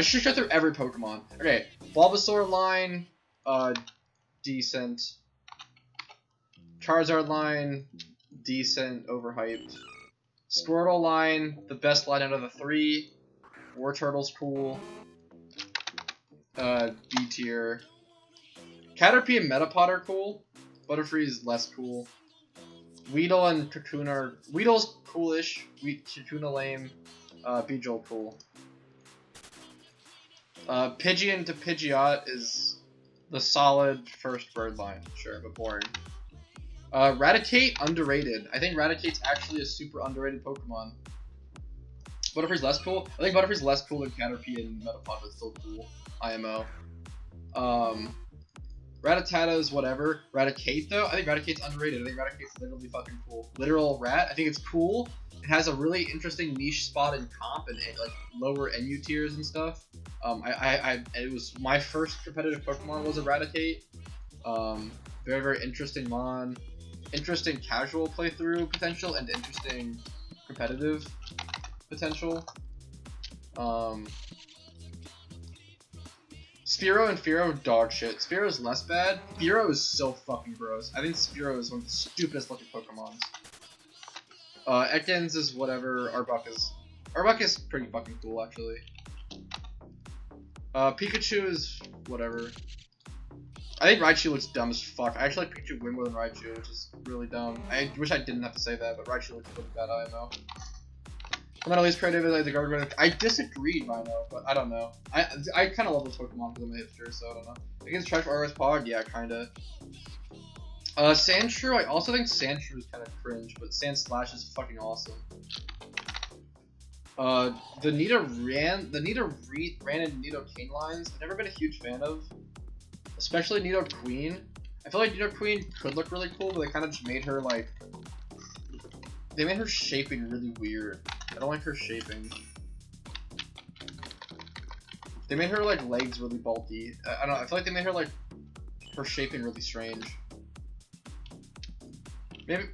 I should go through every Pokemon. Okay, Bulbasaur line, decent. Charizard line, decent, overhyped. Squirtle line, the best line out of the 3. Wartortle's cool. B tier. Caterpie and Metapod are cool. Butterfree is less cool. Weedle and Cocoon are... Weedle's coolish. Kakuna lame. Beedrill cool. Pidgeon to Pidgeot is the solid first bird line. Sure, but boring. Raticate, underrated. I think Raticate's actually a super underrated Pokemon. Butterfree's less cool? I think Butterfree's less cool than Caterpie and Metapod, but still cool. IMO. Rattata's whatever. Raticate though, I think Raticate's underrated. I think Raticate's literally fucking cool. Literal rat, I think it's cool. It has a really interesting niche spot in comp and like lower NU tiers and stuff. It was my first competitive Pokemon was a Raticate. Very, very interesting mon. Interesting casual playthrough potential and interesting competitive potential. Spearow and Fearow, dog shit. Spearow's less bad. Fearow is so fucking gross. I think Spearow is one of the stupidest looking Pokemons. Ekans is whatever. Arbok is pretty fucking cool, actually. Pikachu is whatever. I think Raichu looks dumb as fuck. I actually like Pikachu way more than Raichu, which is really dumb. I wish I didn't have to say that, but Raichu looks really bad, I know. I'm not at least creative as the guard. I disagreed, Rhino, but I don't know. I kind of love those Pokemon because I'm a hipster, so I don't know. Against Trash RS Pog, yeah, kinda. Sandshrew, I also think Sandshrew is kind of cringe, but Sandslash is fucking awesome. The Nidoran and Nidoking lines, I've never been a huge fan of. Especially Nidoqueen. I feel like Nidoqueen could look really cool, but they kind of just made her like... They made her shaping really weird. I don't like her shaping. They made her like legs really bulky. I don't know, I feel like they made her like... Her shaping really strange.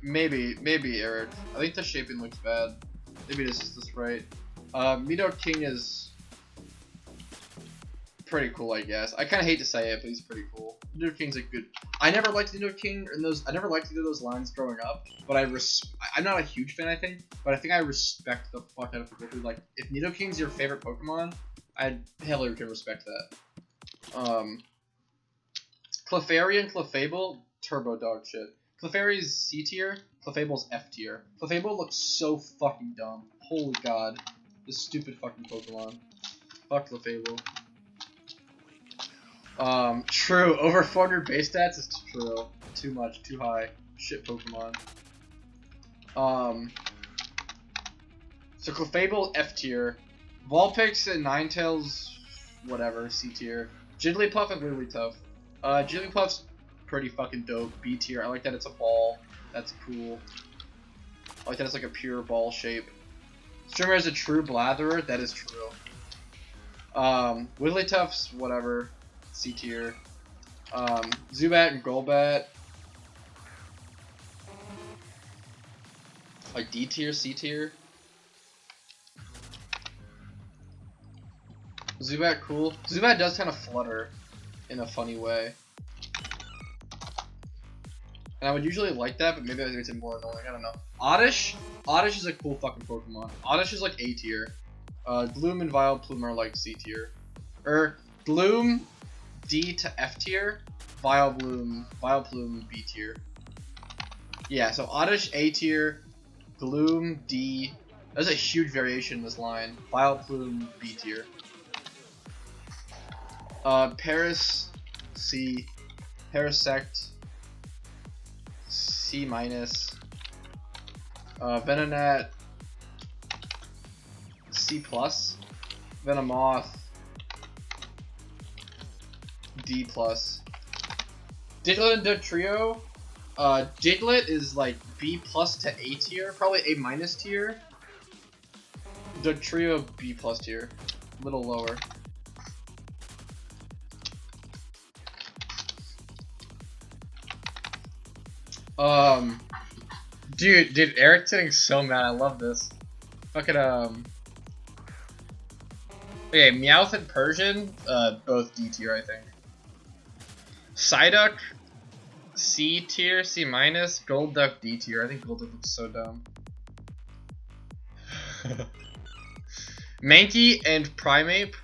Maybe Eric. I think the shaping looks bad. Maybe this is just right. Nidoking is... pretty cool, I guess. I kind of hate to say it, but he's pretty cool. Nidoking's a good... I never liked Nidoking in those... I never liked either of those lines growing up, but I'm not a huge fan, I think, but I think I respect the fuck out of people who, like, if Nidoking's your favorite Pokemon, I hella can respect that. Clefairy and Clefable, turbo dog shit. Clefairy's C tier, Clefable's F tier. Clefable looks so fucking dumb. Holy god. This stupid fucking Pokemon. Fuck Clefable. True. Over 400 base stats is true. Too much. Too high. Shit Pokemon. So Clefable, F tier. Vulpix and Ninetales, whatever, C tier. Jigglypuff and Wigglytuff. Jigglypuff's pretty fucking dope. B tier. I like that it's a ball. That's cool. I like that it's like a pure ball shape. Strimmer is a true blatherer. That is true. Wigglytuff's whatever. C tier. Zubat and Golbat. Like D tier, C tier. Zubat cool. Zubat does kind of flutter in a funny way. And I would usually like that, but maybe I think it's more annoying. I don't know. Oddish? Oddish is a cool fucking Pokemon. Oddish is like A tier. Gloom and Vileplume are like C tier. Gloom D to F tier. Vileplume B tier. Yeah, so Oddish A tier. Gloom D. There's a huge variation in this line. Vileplume B tier. Paris C. Parasect C minus. Venonat C plus. Venomoth D plus. Diglett and Dugtrio. Diglett is like B plus to A tier, probably A minus tier. Dugtrio B plus tier, a little lower. Dude, Eric's getting so mad. I love this. Fucking, Okay, Meowth and Persian, both D tier, I think. Psyduck, C tier, C minus. Golduck, D tier. I think Golduck looks so dumb. Mankey and Primeape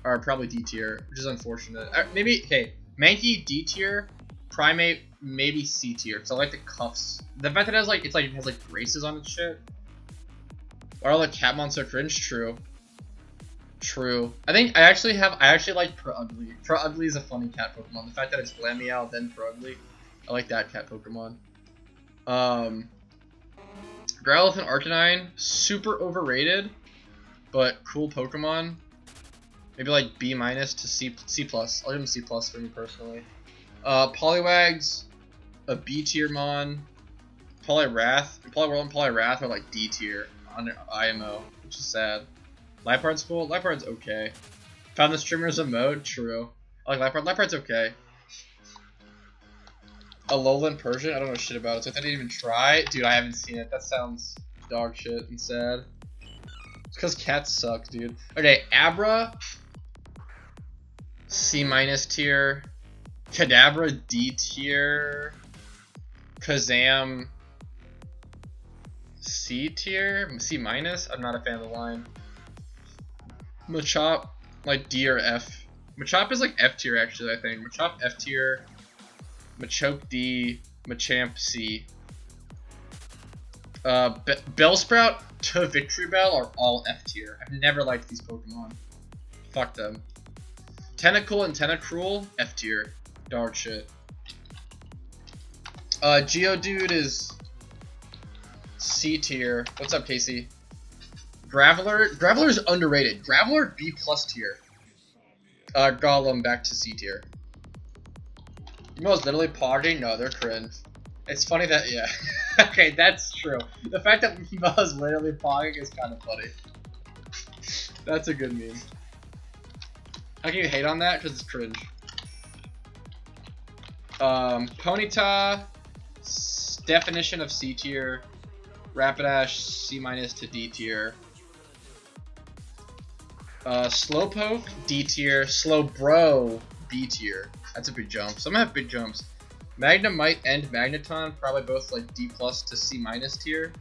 are probably D tier, which is unfortunate. Maybe, okay, Mankey D tier, Primeape maybe C tier. So I like the cuffs. The fact that it has like it has like braces on its shit. Are all the Catmon so cringe? True. True. I actually like Pro-Ugly. Pro-Ugly is a funny cat Pokemon. The fact that it's Glameow then Pro-Ugly, I like that cat Pokemon. Growlithe and Arcanine, super overrated, but cool Pokemon. Maybe like B minus to C plus. I'll give them C plus for me personally. Poliwag's a B tier mon. Poliwrath and Poliwrath are like D tier on IMO, which is sad. Liepard's cool. Liepard's okay. Found the streamers emote. True. I like Liepard. Liepard's okay. Alolan Persian. I don't know shit about it, so I didn't even try. Dude, I haven't seen it. That sounds dog shit and sad. It's because cats suck, dude. Okay, Abra. C minus tier. Kadabra D tier. Kazam C tier. C minus. I'm not a fan of the line. Machop, like D or F. Machop is like F tier actually, I think. Machop F tier, Machoke D, Machamp C. Bellsprout to Victory Bell are all F tier. I've never liked these Pokemon. Fuck them. Tentacool and Tentacruel, F tier. Dog shit. Geodude is C tier. What's up, Casey? Graveler is underrated. Graveler B plus tier. Golem back to C tier. Emo's literally pogging? No, they're cringe. It's funny that, yeah. Okay, that's true. The fact that Emo's literally pogging is kind of funny. That's a good meme. How can you hate on that? Because it's cringe. Ponyta, definition of C tier. Rapidash C minus to D tier. Slowpoke, D tier. Slowbro, B tier. That's a big jump. Some have big jumps. Magnemite and Magneton, probably both like D plus to C minus tier.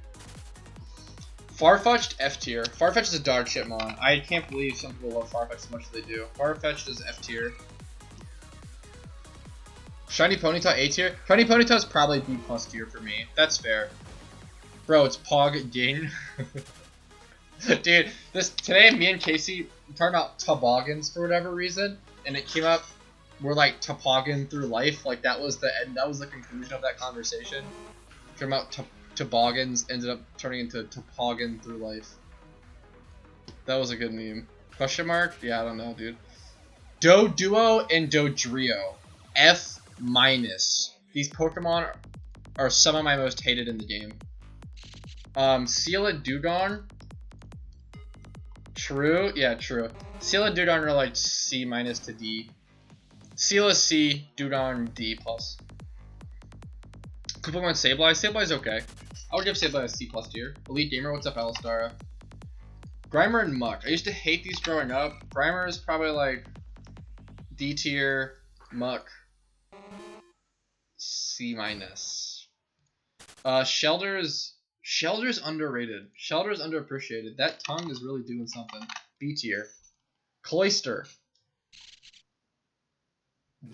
Farfetch'd, F tier. Farfetch'd is a dog shit mon. I can't believe some people love Farfetch'd as much as they do. Farfetch'd is F tier. Shiny Ponyta, A tier. Shiny Ponyta is probably B plus tier for me. That's fair. Bro, it's Pog Ging. Dude, today me and Casey were talking about toboggans for whatever reason, and it came up we're like toboggan through life, like that was the end, that was the conclusion of that conversation. Talking about toboggans ended up turning into toboggan through life. That was a good meme. Question mark? Yeah, I don't know, dude. Doduo and Dodrio, F minus. These Pokemon are some of my most hated in the game. Seala Dewgong. True, yeah, true. Seala Dewgong are like C minus to D. Seala C, Dewgong D plus. Pokemon Sableye. Sableye's okay. I would give Sableye a C plus tier. Elite Gamer, what's up, Alistara? Grimer and Muck. I used to hate these growing up. Grimer is probably like D tier. Muck C minus. Shelter's underrated. Shelter's underappreciated. That tongue is really doing something. B tier. Cloyster.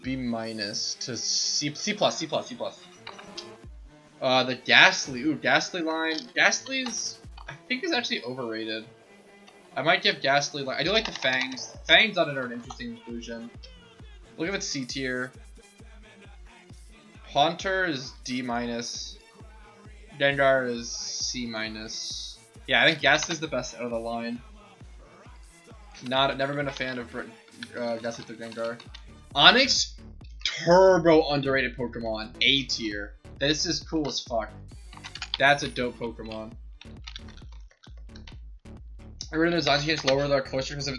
B minus to C plus. The Ghastly. Ooh, Ghastly line. Ghastly's, I think, is actually overrated. I might give Ghastly line. I do like the Fangs. Fangs on it are an interesting inclusion. Look at it, C tier. Haunter is D minus. Gengar is C minus. Yeah, I think Ghastly's the best out of the line. Never been a fan of Ghastly through Gengar. Onix, turbo underrated Pokemon. A tier. This is cool as fuck. That's a dope Pokemon. I really know Zanji gets lower the Cloyster because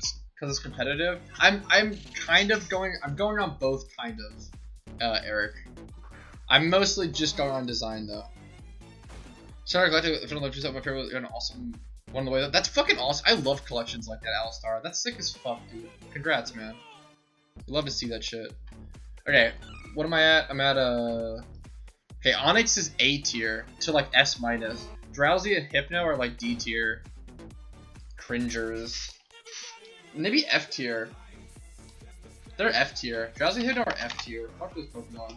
it's competitive. I'm going on both kind of, Eric. I'm mostly just going on design though. Sorry, glad to if I don't know my favorite an awesome One of the way that's fucking awesome. I love collections like that, Alistar. That's sick as fuck, dude. Congrats, man. Love to see that shit. Okay, what am I at? I'm at okay, Onyx is A tier to like S minus. Drowsy and Hypno are like D tier. Cringers. Maybe F tier. They're F tier. Drowsy and Hypno are F tier. Fuck those Pokemon.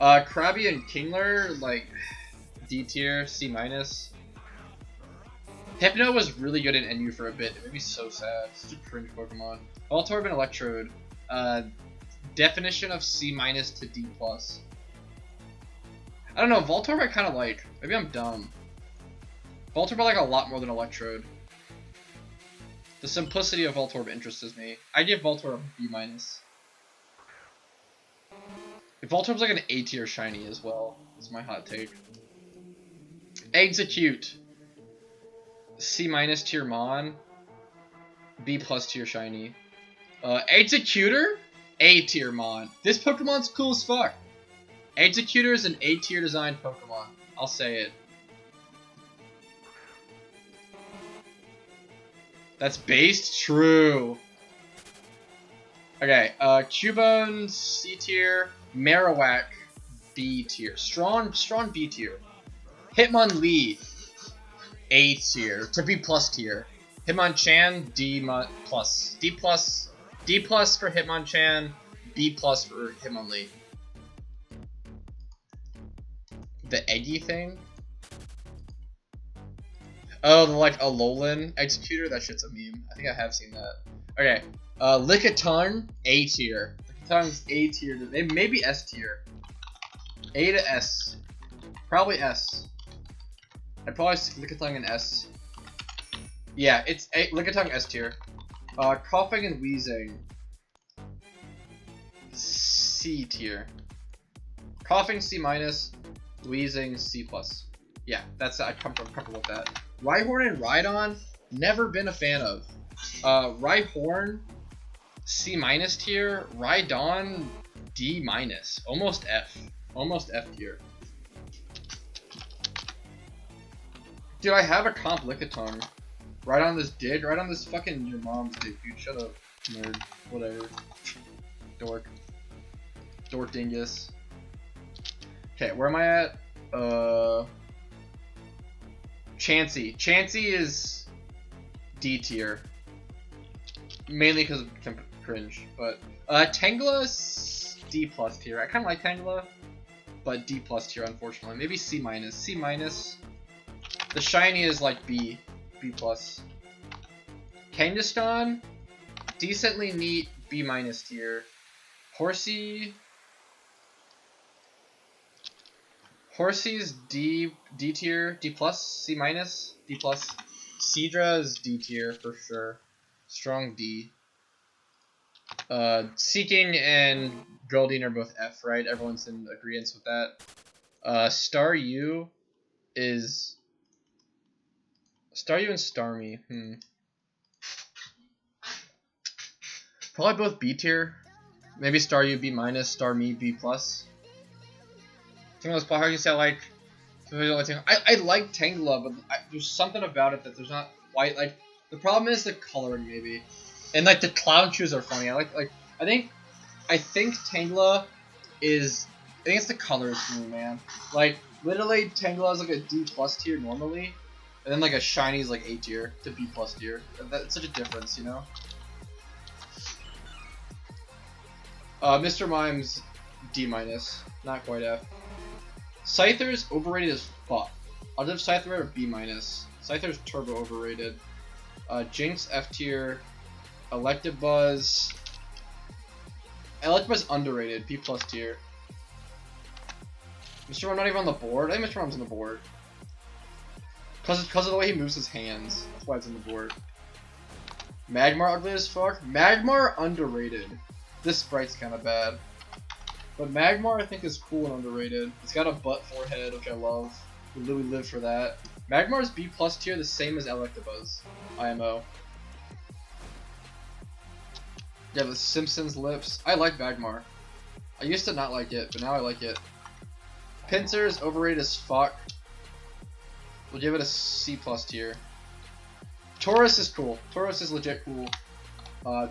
Krabby and Kingler, like D tier, C minus. Hypno was really good in NU for a bit. It made me so sad. Such a cringe Pokemon. Voltorb and Electrode. Definition of C minus to D plus. I don't know. Voltorb I kind of like. Maybe I'm dumb. Voltorb I like a lot more than Electrode. The simplicity of Voltorb interests me. I give Voltorb a B minus. Voltorb's like an A tier shiny as well. Is my hot take. Execute. C minus tier Mon. B plus tier shiny. Executor? A tier Mon. This Pokemon's cool as fuck. Executor is an A tier designed Pokemon. I'll say it. That's based? True. Okay, Cubone, C tier. Marowak, B tier. Strong B tier. Hitmonlee, A tier to B plus tier. Hitmonchan, D plus. D plus for Hitmonchan, B plus for Hitmonlee. The eggy thing? Oh, the like Alolan Executor? That shit's a meme. I think I have seen that. Okay. Lickitung, A tier. Lickitung's A tier. Maybe S tier. A to S. Probably S. I'd probably stick Lickitung in S. Yeah, it's A. Lickitung S tier. Coughing and Wheezing. C tier. Coughing C minus. Wheezing C plus. Yeah, that's I'm comfortable with that. Rhyhorn and Rhydon, never been a fan of. Rhyhorn, C minus tier. Rhydon, D minus. Almost F. Almost F tier. Dude, I have a comp Lickitung. Right on this dig. Right on this fucking your mom's dig, dude. Shut up, nerd. Whatever. Dork. Dork dingus. Okay, where am I at? Chansey. Chansey is D tier. Mainly because of cringe. But, Tangela, D plus tier. I kind of like Tangela, but D plus tier, unfortunately. Maybe C minus. C minus. The shiny is like B. B plus. Kangaskhan, decently neat, B minus tier. Horsey's D tier, D plus, C minus, D plus. Seadra's D tier for sure. Strong D. Seeking and Goldeen are both F, right? Everyone's in agreement with that. Staryu is Staryu and Starmie. Probably both B tier. Maybe Staryu B minus, Starmie B plus. I think that's probably how you say I like Tangela, but there's something about it that there's not quite like. The problem is the coloring maybe, and like the clown shoes are funny. I think Tangela is. I think it's the colors for me, man. Like literally, Tangela is like a D plus tier normally. And then like a shiny is like A tier to B plus tier. That's such a difference, you know? Mr. Mime's D minus. Not quite F. Scyther's overrated as fuck. I'll give Scyther a B minus. Scyther's turbo overrated. Jinx F tier. Electabuzz. Electabuzz underrated. B plus tier. Mr. Mime not even on the board? I think Mr. Mime's on the board. Because of the way he moves his hands. That's why it's on the board. Magmar ugly as fuck. Magmar underrated. This sprite's kind of bad. But Magmar I think is cool and underrated. It's got a butt forehead, which I love. We literally live for that. Magmar's B plus tier, the same as Electabuzz. IMO. Yeah, the Simpsons lips. I like Magmar. I used to not like it, but now I like it. Pinsir is overrated as fuck. We'll give it a C plus tier. Taurus is cool. Taurus is legit cool.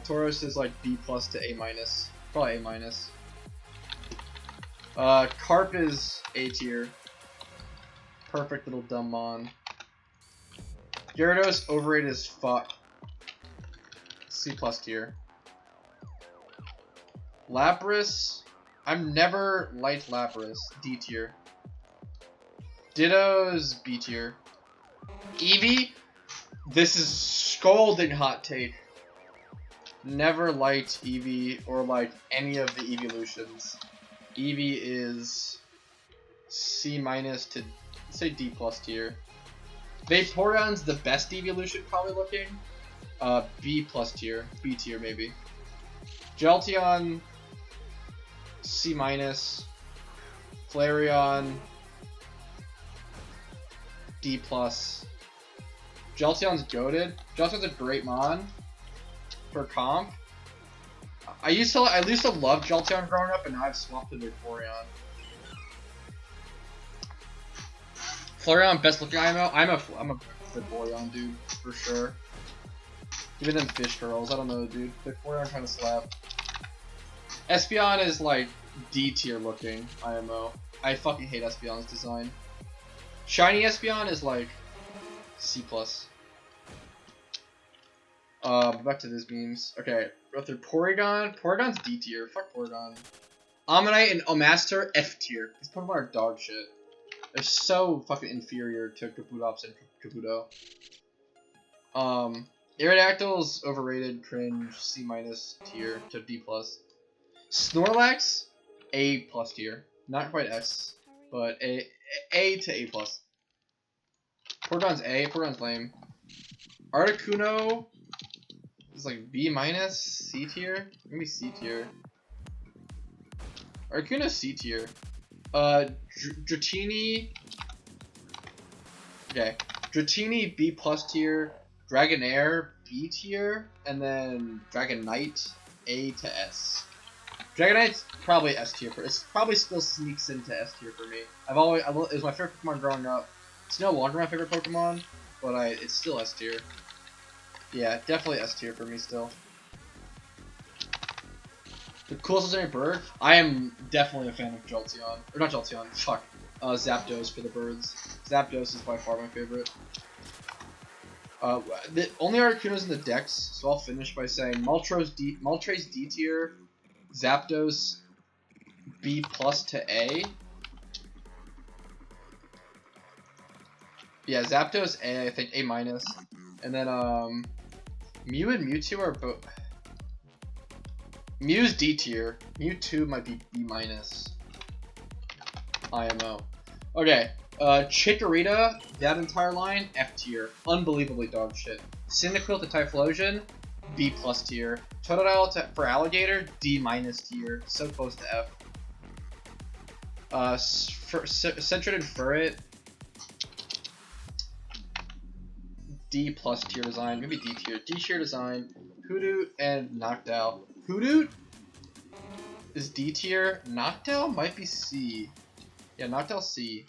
Taurus is like B+ to A-. Probably A-. Carp is A tier. Perfect little dumb mon. Gyarados, overrated as fuck. C+ tier. Lapras, I've never liked Lapras. D tier. Ditto's B tier. Eevee, this is scalding hot take. Never liked Eevee or like any of the evolutions. Eevee is C- to say D+ tier. Vaporeon's the best evolution probably looking. B+ tier. B tier maybe. Jolteon C-. Flareon D+. Jolteon's goated. Jolteon's a great mon for comp. I used to love Jolteon growing up, and now I've swapped to Vaporeon. Flareon best looking IMO. I'm a Vaporeon dude for sure. Even them fish girls, I don't know, dude. Vaporeon kind of slap. Espeon is like D tier looking IMO. I fucking hate Espeon's design. Shiny Espeon is like C+. Back to these memes. Okay, go through Porygon. Porygon's D tier. Fuck Porygon. Ammonite and Omastar F tier. These Pokemon are dog shit. They're so fucking inferior to Kabutops and Kabuto. Aerodactyl's overrated, cringe, C- tier to D+. Snorlax, A+ tier. Not quite S, but A to A+. Porygon's A. Porygon's lame. Articuno is like B-, C tier. Maybe C tier. Articuno's C tier. Dratini. Okay. Dratini B+ tier. Dragonair B tier. And then Dragonite A to S. Dragonite's probably S tier. It probably still sneaks into S tier for me. It was my favorite Pokemon growing up. It's no longer my favorite Pokemon, but it's still S tier. Yeah, definitely S tier for me still. The coolest legendary bird? I am definitely a fan of Jolteon. Or not Jolteon, fuck. Zapdos for the birds. Zapdos is by far my favorite. The only Articuno's in the Dex, so I'll finish by saying Moltres D tier, Zapdos B+ to A. Yeah, Zapdos A, I think A-. And then Mew and Mewtwo are both. Mew's D tier. Mewtwo might be B-. IMO. Okay. Chikorita, that entire line, F tier. Unbelievably dog shit. Cyndaquil to Typhlosion, B+ tier. Totodile for Alligator, D- tier. So close to F. Centered Furret, D+ tier design, maybe D tier. D tier design. Hoodoo and Noctowl. Hoodoo is D tier. Noctowl might be C. Yeah, Noctowl C.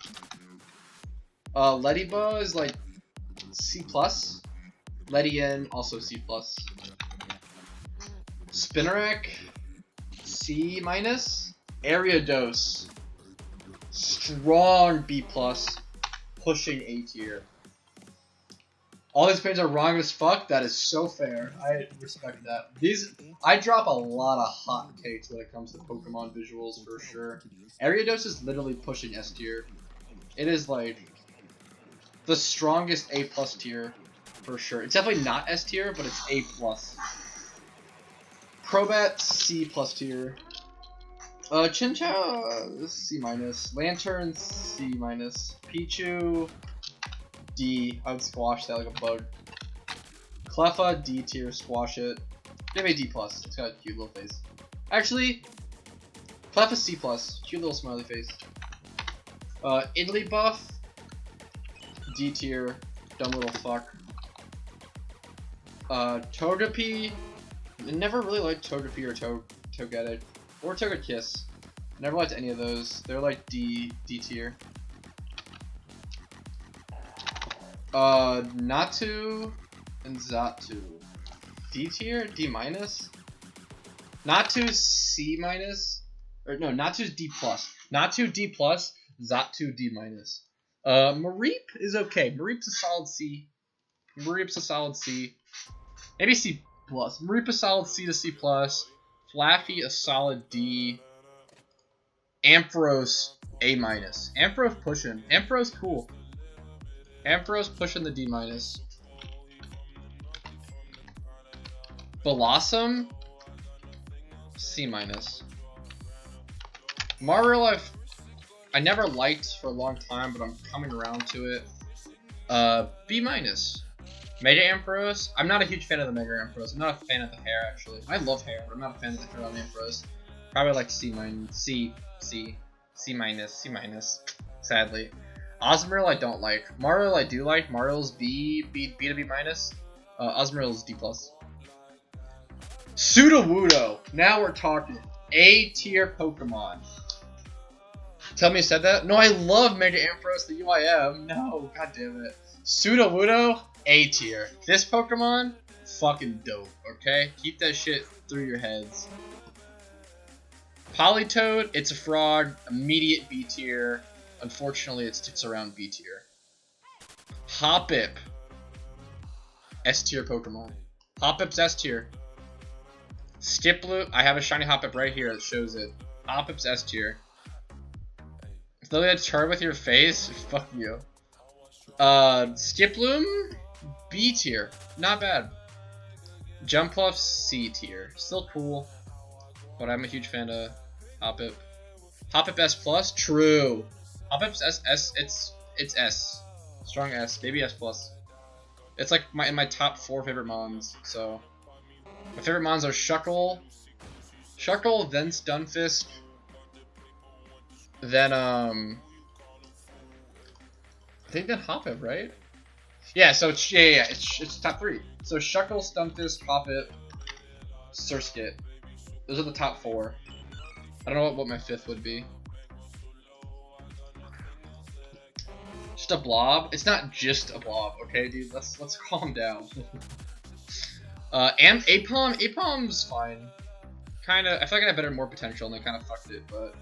Lediba is like C+. Ledian also C+. Spinarak C-. Ariados strong B+, pushing A tier. All these pages are wrong as fuck. That is so fair. I respect that. I drop a lot of hot takes when it comes to Pokemon visuals for sure. Ariados is literally pushing S tier. It is like the strongest A+ tier for sure. It's definitely not S tier, but it's A+. Crobat C+ tier. Chinchou C-. Lantern C-. Pichu D. I would squash that like a bug. Cleffa D tier, squash it. Give me D+. It's got a cute little face. Actually, Cleffa C+. Cute little smiley face. Igglybuff D tier, dumb little fuck. Togepi. Never really liked Togepi or Togetic. Or Togekiss. Never liked any of those. They're like D tier. Natu and Xatu. D tier? D minus? Natu C minus? Or no, Natu's D plus. Natu D plus, Xatu D minus. Mareep is okay. Mareep's a solid C. Mareep's a solid C. Maybe C plus. Mareep a solid C to C plus. Flaffy a solid D. Ampharos A minus. Ampharos pushing. Ampharos cool. Ampharos pushing the D minus. Blossom C minus. Marill I never liked for a long time, but I'm coming around to it. B minus. Mega Ampharos. I'm not a huge fan of the Mega Ampharos. I'm not a fan of the hair actually. I love hair, but I'm not a fan of the hair on Ampharos. Probably like C minus. C minus. Sadly. Osmerill I don't like. Marill I do like. Marill's B to B minus. Osmerill's D plus. Sudowoodo. Now we're talking. A tier Pokemon. Tell me you said that? No, I love Mega Ampharos, the UIM. No, god damn it. Sudowoodo, A tier. This Pokemon, fucking dope, okay? Keep that shit through your heads. Politoed, it's a frog, immediate B tier. Unfortunately, it sticks around B tier. Hoppip, S tier Pokemon. Hoppip's S tier. Skiploom, I have a shiny Hoppip right here that shows it. Hoppip's S tier. Though that chart with your face, fuck you. Skiploom, B tier, not bad. Jumpluff, C tier, still cool, but I'm a huge fan of Hoppip. Hoppip S plus, true. Hoppip's S, it's S, strong S, maybe S plus. It's like in my top 4 favorite mons. So my favorite mons are Shuckle, then Stunfisk. Then, I think then Hoppip, right? Yeah, so it's, yeah, it's top 3. So Shuckle, Stunfisk, Hoppip, Surskit. Those are the top 4. I don't know what my 5th would be. Just a blob? It's not just a blob, okay, dude? Let's calm down. And Apom's fine. Kinda, I feel like I had more potential and they kind of fucked it, but.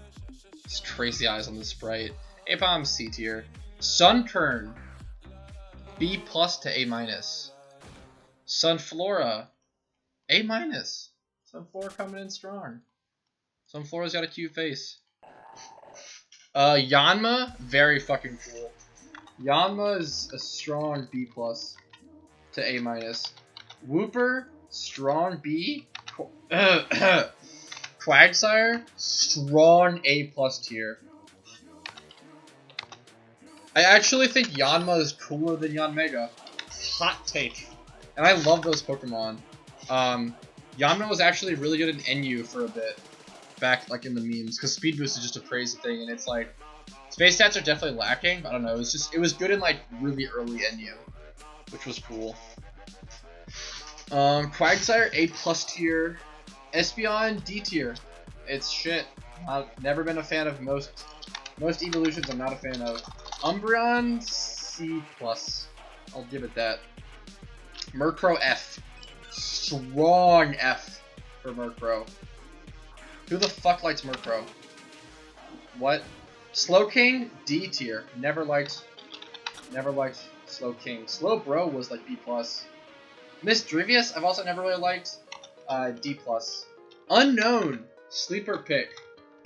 Just crazy eyes on the sprite. Apom C tier. Sunkern B plus to A minus. Sunflora A minus. Sunflora coming in strong. Sunflora's got a cute face. Yanma, very fucking cool. Yanma is a strong B plus to A minus. Wooper, strong B. Quagsire, strong A plus tier. I actually think Yanma is cooler than Yanmega. Hot take. And I love those Pokemon. Yanma was actually really good in NU for a bit. Back like in the memes. Because Speed Boost is just a crazy thing. And it's like, space stats are definitely lacking. I don't know. It was good in like really early NU. Which was cool. Quagsire, A plus tier. Espeon, D tier. It's shit. I've never been a fan of most evolutions. I'm not a fan of. Umbreon, C plus. I'll give it that. Murkrow, F. Strong F for Murkrow. Who the fuck likes Murkrow? What? Slowking, D tier. Never liked Slowking. Slowbro was like B plus. Misdrevious, I've also never really liked. D plus. Unknown, sleeper pick.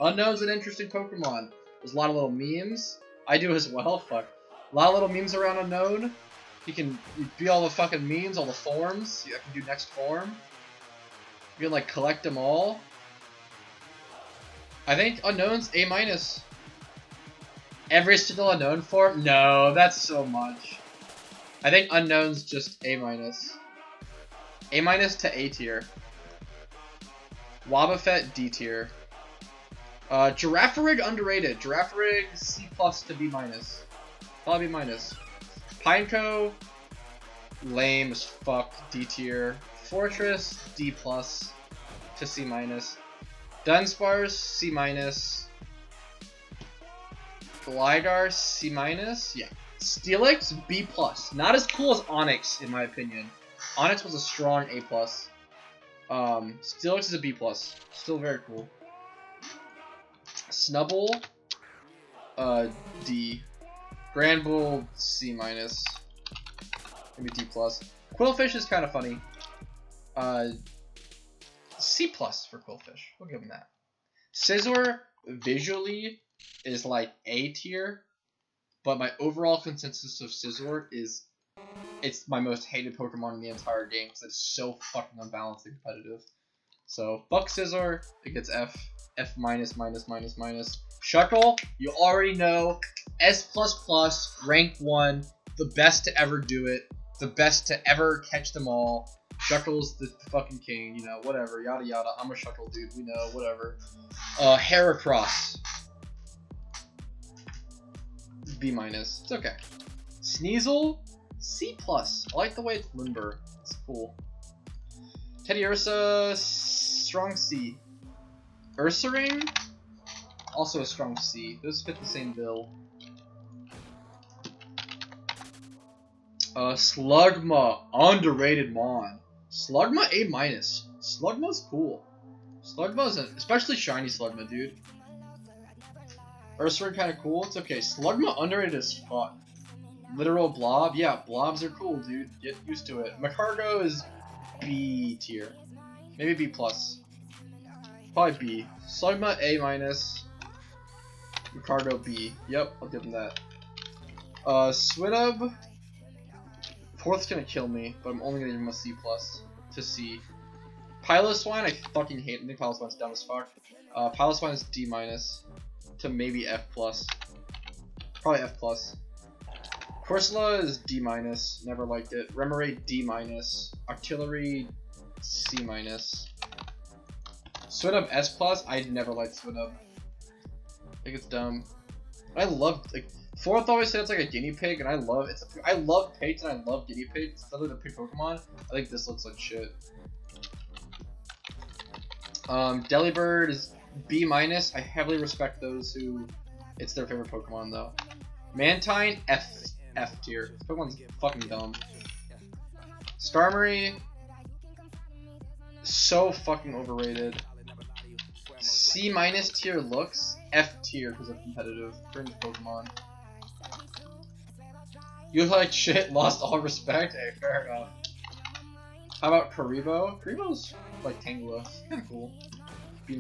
Unknown's an interesting Pokemon. There's a lot of little memes. I do as well. Fuck. A lot of little memes around Unknown. He can be all the fucking memes, all the forms. I can do next form. You can like collect them all. I think Unknown's A minus. Every single Unknown form? No, that's so much. I think Unknown's just A minus. A minus to A tier. Wobbuffet D tier. Girafarig underrated. Girafarig C plus to B minus. Probably B minus. Pineco lame as fuck D tier. Fortress D plus to C minus. Dunsparce C minus. Gligar C minus. Yeah. Steelix B plus. Not as cool as Onix in my opinion. Onyx was a strong A+. Steelix is a B+. Still very cool. Snubbull, D. Granbull, C-. Maybe D+. Quillfish is kind of funny. C+ for Quillfish. We'll give him that. Scizor, visually, is like A tier. But my overall consensus of Scizor is it's my most hated Pokemon in the entire game because it's so fucking unbalanced and competitive. So, fuck Scizor, it gets F. F-. Shuckle, you already know, S++, rank 1, the best to ever do it, the best to ever catch them all. Shuckle's the fucking king, you know, whatever, yada yada. I'm a Shuckle dude, we know, whatever. Heracross. B-. It's okay. Sneasel, C+. I like the way it's limber. It's cool. Teddiursa, strong C. Ursaring, also a strong C. Those fit the same bill. Slugma, underrated mon. Slugma A-. Slugma's cool. Slugma's especially shiny Slugma, dude. Ursaring kind of cool. It's okay. Slugma underrated as fuck. Literal blob, yeah, blobs are cool, dude. Get used to it. Macargo is B tier, maybe B+. Probably B. Slugma A-. Macargo B. Yep, I'll give him that. Swinub. Fourth's gonna kill me, but I'm only gonna give him a C+ to C. Piloswine, I fucking hate him. I think Piloswine's dumb as fuck. Piloswine is D- to maybe F+. Probably F+. Corsola is D-. Never liked it. Remoraid D-. Artillery C-. Swinub S+. I never liked Swinub. I think it's dumb. I love like Fourth always said it's like a guinea pig, and I love I love pigs and I love guinea pigs. It's other than pig Pokemon. I think this looks like shit. Delibird is B-. I heavily respect those who it's their favorite Pokemon though. Mantine F tier. This Pokemon's fucking dumb. Skarmory, so fucking overrated. C- tier looks, F tier because of competitive. Cringe Pokemon. You like shit, lost all respect? Hey, fair enough. How about Karibo? Karibo's like Tangela. Kinda cool. B-.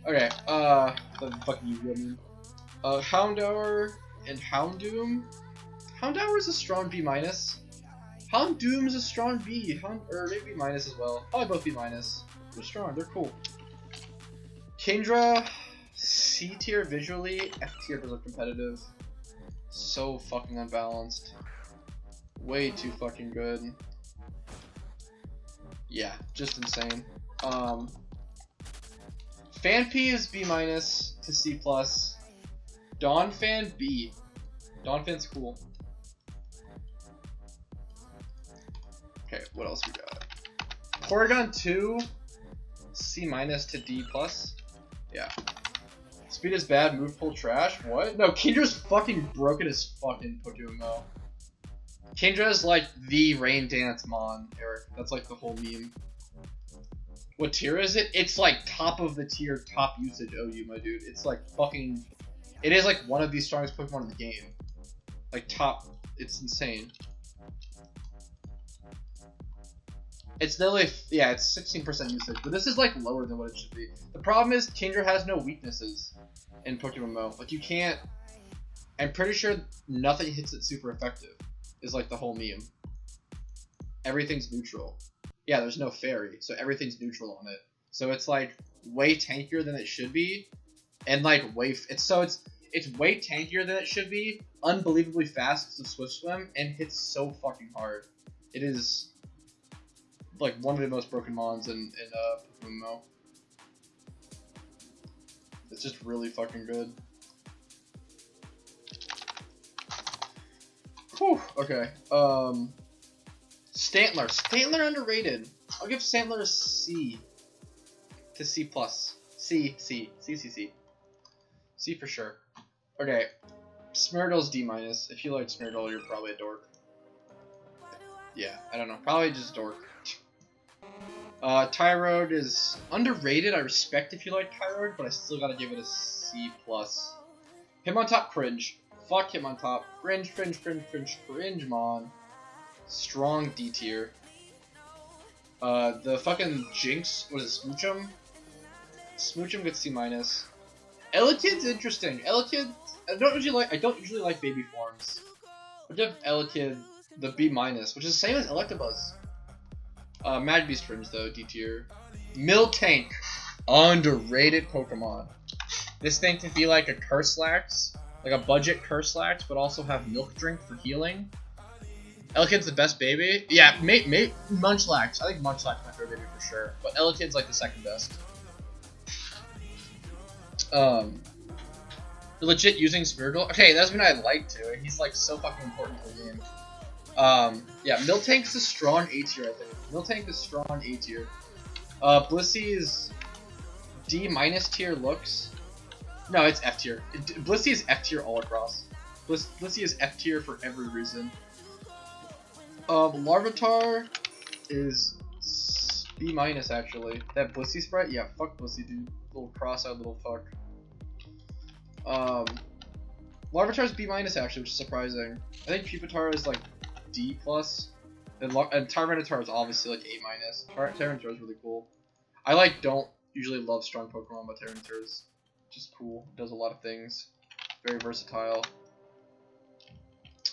Okay, the fuck you women. Houndour and Houndoom. Houndour is a strong B-. Houndoom is a strong B. Or maybe B- as well. Probably both B-. They're strong, they're cool. Kingdra, C tier visually, F tier because of competitive. So fucking unbalanced. Way too fucking good. Yeah, just insane. Fanpy is B- to C+. Donphan B. Donphan's cool. Okay, what else we got? Porygon 2, C- to D+. Yeah. Speed is bad, move pull trash. What? No, Kindra's fucking broken as fuck in Pokemon. Kindra is like the Rain Dance Mon, Eric. That's like the whole meme. What tier is it? It's like top of the tier, top usage OU, my dude. It's like fucking... It is like one of the strongest Pokemon in the game. Like top... It's insane. It's literally... Yeah, it's 16% usage. But this is like lower than what it should be. The problem is Kindra has no weaknesses in Pokemon Mo. Like you can't... I'm pretty sure nothing hits it super effective. Is like the whole meme. Everything's neutral. Yeah, there's no fairy, so everything's neutral on it. So it's like way tankier than it should be, and like it's way tankier than it should be. Unbelievably fast because of Swift Swim, and hits so fucking hard. It is like one of the most broken mons in Pokemon Mo. It's just really fucking good. Whew, okay. Stantler. Stantler underrated. I'll give Stantler a C to C+. C. C for sure. Okay. Smeargle's D-. If you like Smeargle, you're probably a dork. Yeah, I don't know. Probably just dork. Tyrode is underrated. I respect if you like Tyrode, but I still gotta give it a C+. Hitmontop, cringe. Fuck Hitmontop. Cringe, cringe, cringe, cringe, cringe, mon. Strong D tier. The fucking Jinx, what is it, Smoochum? Smoochum gets C-. Elekid's interesting. Elekid, I don't usually like baby forms. I'll give Elekid the B-, which is the same as Electabuzz. Mad Beast cringe though, D tier. Miltank, underrated Pokemon. This thing can be like a Curslax, like a budget Curslax, but also have Milk Drink for healing. Elekid's the best baby. Yeah, Munchlax. I think Munchlax is my favorite baby for sure, but Elekid's like the second best. Legit using Smeargle. Okay, that's when I like to. He's like so fucking important to the game. Yeah, Miltank's a strong A tier, I think. Miltank is strong A tier. Blissey is D- tier looks. No, it's F tier. Blissey is F tier all across. Blissey is F tier for every reason. Larvitar is B- actually. That Blissey sprite? Yeah, fuck Blissey, dude. Little cross-eyed little fuck. Larvitar's B- actually, which is surprising. I think Pupitar is like D+. And Tyranitar is obviously like A-. Tyranitar is really cool. I don't usually love strong Pokemon, but Tyranitar is just cool. Does a lot of things. Very versatile.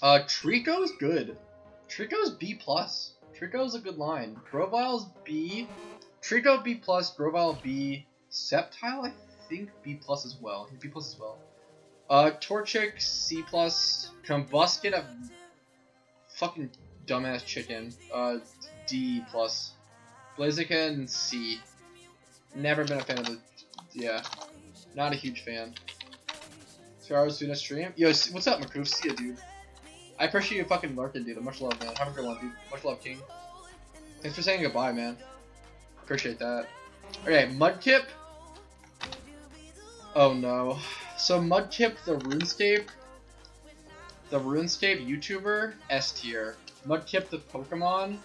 Trico's good. Trico's B+. Trico's a good line. Grovile's B. Trico B+, Grovile B. Sceptile, I think B+ as well. B+ as well. Torchic C+. Combuskin, a fucking dumbass chicken. D+. Blaziken C. Never been a fan of the. Yeah. Not a huge fan. Scar's doing a stream. Yo, what's up, Makoof? See ya, dude. I appreciate you fucking lurking, dude. Much love, man. Have a good one, dude. Much love, King. Thanks for saying goodbye, man. Appreciate that. Okay, Mudkip. Oh no. So Mudkip, the RuneScape YouTuber, S tier. Mudkip, the Pokemon,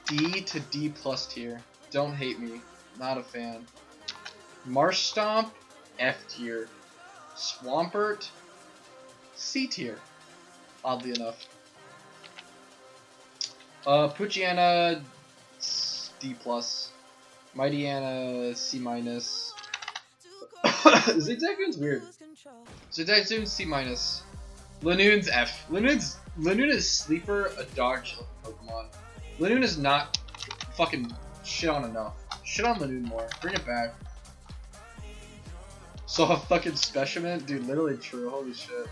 D to D+ tier. Don't hate me. Not a fan. Marshstomp, F tier. Swampert, C tier. Oddly enough. Poochyena, D+. Mightyena, C-. Zigzagoon's weird. Zigzagoon's C-. Lanoon's F. Lanoon is sleeper, a dog shit Pokemon. Lanoon is not fucking shit on enough. Shit on Lanoon more. Bring it back. So a fucking specimen? Dude, literally true. Holy shit.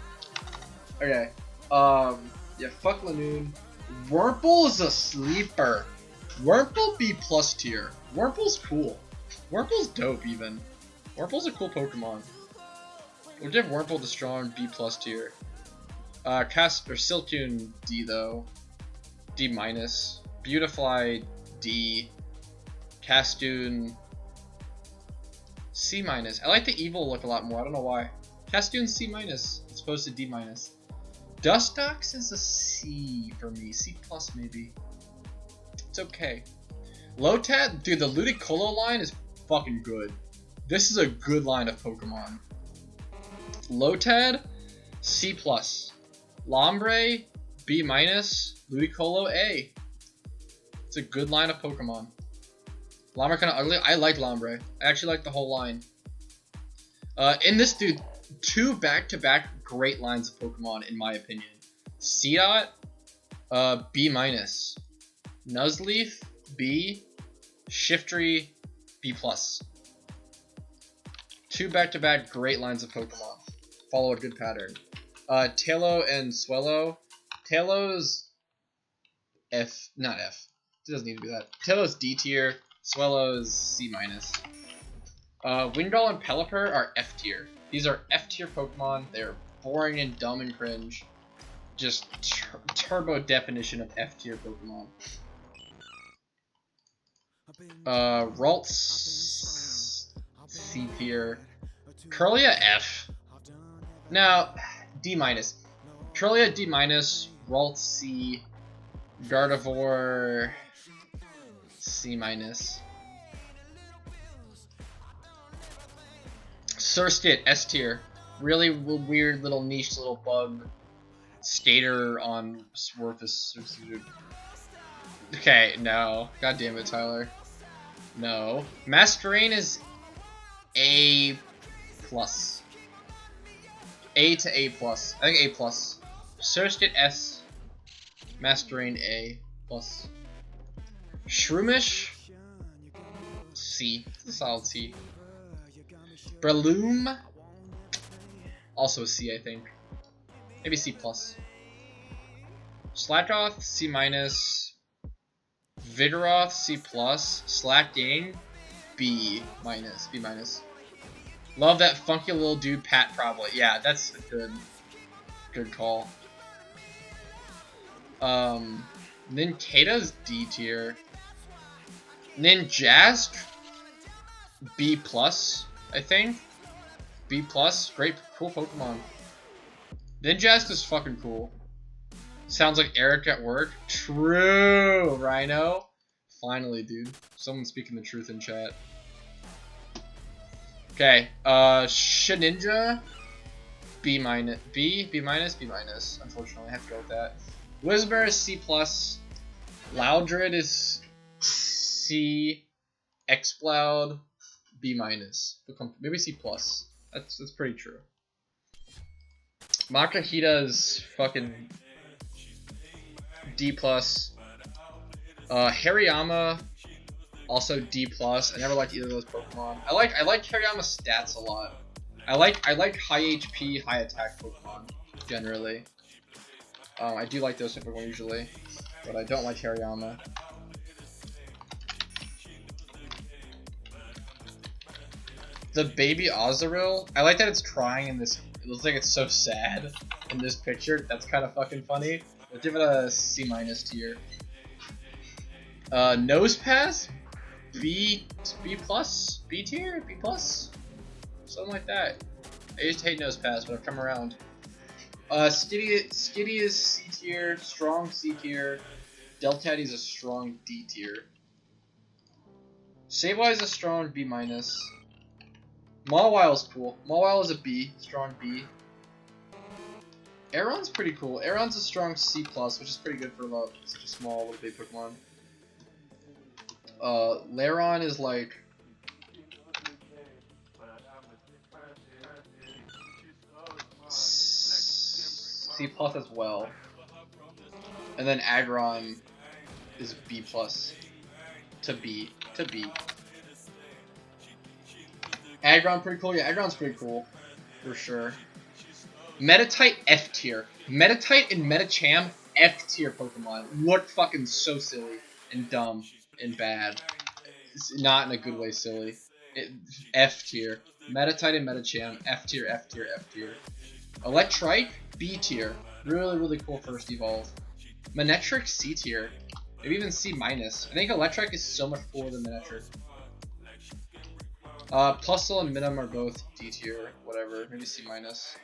Okay. Yeah, fuck Lanoon. Wurmple is a sleeper. Wurmple B+ tier. Wurmple's cool. Wurmple's dope, even. Wurmple's a cool Pokemon. We'll give Wurmple the strong B+ tier. Silcoon D, though. D-. Beautifly D. Castoon C-. I like the evil look a lot more. I don't know why. Castoon C- as opposed to D-. Dustox is a C for me. C+ maybe. It's okay. Lotad, dude, the Ludicolo line is fucking good. This is a good line of Pokemon. Lotad, C+. Lombre, B-. Ludicolo, A. It's a good line of Pokemon. Lombre kind of ugly. I like Lombre. I actually like the whole line. In this, dude, 2 back-to-back great lines of Pokemon, in my opinion. Seedot, B-. Nuzleaf, B. Shiftry, B+. 2 back-to-back great lines of Pokemon. Follow a good pattern. Tailo and Swellow. Tailo's F, not F. It doesn't need to be that. Tailo's D tier. Swellow's C-. Wingull and Pelipper are F tier. These are F tier Pokemon. They're boring and dumb and cringe. Just turbo definition of F tier Pokemon. Ralts C tier. Curlia F. Now, D-. Curlia D-. Ralt C. Gardevoir C minus. Surskit S tier. Really weird little niche little bug skater on Swarfus. Okay, no. God damn it, Tyler. No. Masquerain is A plus. A to A plus. I think A plus. Surskit S. Masquerain A plus. Shroomish C. It's a solid C. Breloom also a C, I think. Maybe C plus. Slakoth C minus. Vigoroth C plus. Slackgang B minus. B minus. Love that funky little dude Pat probably. Yeah, that's a good call. Nincada's D tier. Ninjask B plus, I think. B plus, great, cool Pokemon. Ninjask is fucking cool. Sounds like Eric at work. True, Rhino. Finally, dude. Someone speaking the truth in chat. Okay, Shedinja, B minus, B minus. Unfortunately, I have to go with that. Whisper is C plus. Loudred is C. Exploud B minus. Maybe C plus. That's pretty true. Makahita is fucking D plus. Hariyama also D plus. I never liked either of those Pokemon. I like Hariyama's stats a lot. I like high HP, high attack Pokemon generally. I do like those Pokemon usually, but I don't like Hariyama. The baby Azurill, I like that it's crying in this. It looks like it's so sad in this picture. That's kind of fucking funny. Let's give it a C minus tier. Nose Pass, B plus, B tier, B plus, something like that. I used to hate Nose Pass, but I've come around. Skitty is C tier, strong C tier. Deltaddy is a strong D tier. Sableye is a strong B minus. Mawile is cool. Mawile is a B, strong B. Aeron's pretty cool. Aeron's a strong C plus, which is pretty good for such a small little big Pokemon. Lairon is like C plus as well. And then Aggron is B plus to B. Aggron pretty cool. Yeah, Aggron's pretty cool for sure. Metatite F tier. Metatite and Metacham F tier Pokemon look fucking so silly and dumb and bad. It's not in a good way silly. F tier. Metatite and Metacham F tier, F tier, F tier. Electrike B tier. Really cool first evolve. Manectric C tier. Maybe even C minus. I think Electrike is so much cooler than Manectric. Plusle and Minim are both D tier, whatever. Maybe C minus.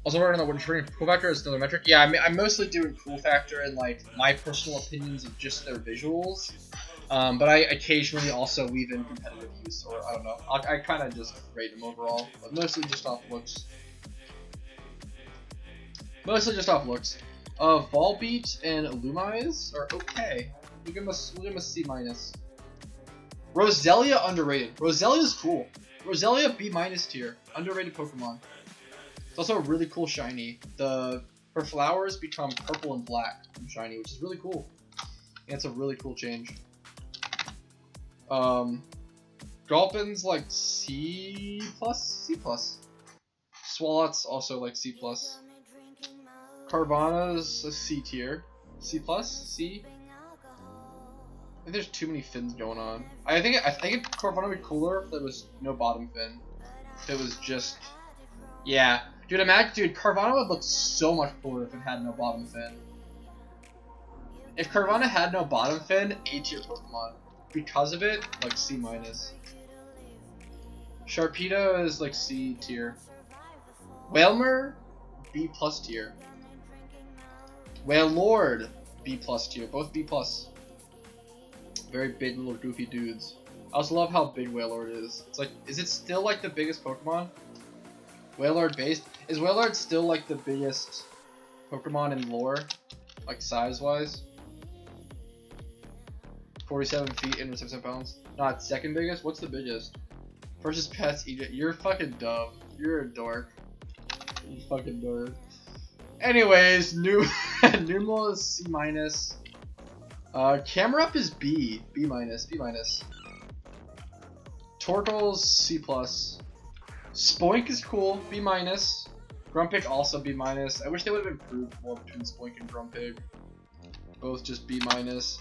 Also, we're on the cool factor is another metric. Yeah, I'm mostly doing cool factor and like my personal opinions of just their visuals. But I occasionally also weave in competitive use, or I don't know. I kind of just rate them overall, but mostly just off looks. Volbeat and Lumize are okay. We'll give them a C minus. Roselia underrated. Roselia's cool. Roselia B minus tier. Underrated Pokemon. It's also a really cool shiny. Her flowers become purple and black from shiny, which is really cool. And it's a really cool change. Gulpin's like C plus. Swalot's also like C plus. Carvana's a C tier. C plus? C? I think there's too many fins going on. I think Carvana would be cooler if there was no bottom fin. If it was just, yeah, dude. Carvana would look so much cooler if it had no bottom fin. If Carvana had no bottom fin, A tier Pokemon. Because of it, like C minus. Sharpedo is like C tier. Whalmer, B plus tier. Wailord, B plus tier. Both B plus. Very big little goofy dudes. I also love how big Wailord is. It's like, is it still like the biggest Pokemon? Wailord based? Is Wailord still like the biggest Pokemon in lore? Like size wise? 47 feet and 77 pounds. Not second biggest? What's the biggest? First is Pets Egypt. You're fucking dumb. You're a dork. You fucking dork. Anyways, Numel is C minus. Camerupt is B. B minus. B minus. Torkoal's C plus. Spoink is cool. B minus. Grumpig also B minus. I wish they would have improved more between Spoink and Grumpig. Both just B minus.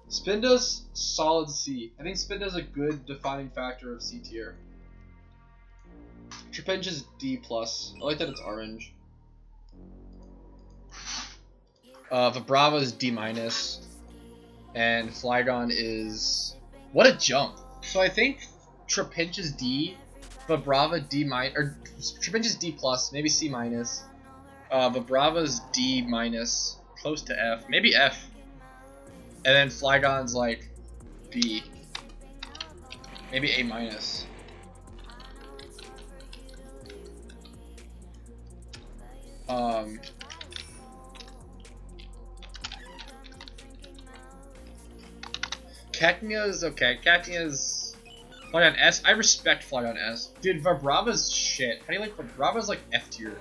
Spinda's solid C. I think Spinda's a good defining factor of C tier. Trapinch is D plus. I like that it's orange. Vibrava is D minus. And Flygon is... What a jump! So I think Trapinch is D. Vibrava D minus. Or Trapinch is D plus. Maybe C minus. Vibrava's D minus. Close to F. Maybe F. And then Flygon's like B. Maybe A minus. Cacnea's okay. Cacnea's Flygon S. I respect Flygon S. Dude, Vibrava's shit. How do you like Vibrava's like F tier?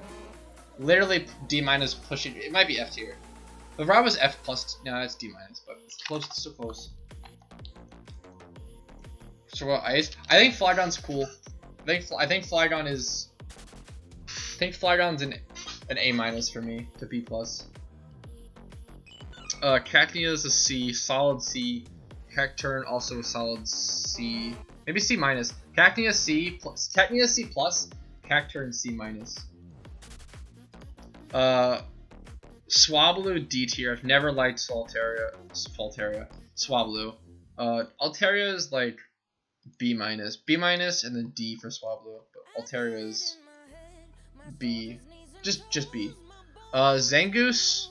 Literally D minus pushing. It might be F tier. Vibrava's F plus. No, it's D minus, but it's close. It's so close. So what? I think Flygon's cool. I think Flygon is. I think Flygon's an A minus for me to B plus. Cacnea is a C, solid C. Cacturn also a solid C. Maybe C minus. Cacnea C plus. Cacnea C plus. Cacturn C minus. Swablu D tier. I've never liked Swablu. Altaria is like B minus. B minus and then D for Swablu. But Altaria is B. Just B. Zangoose.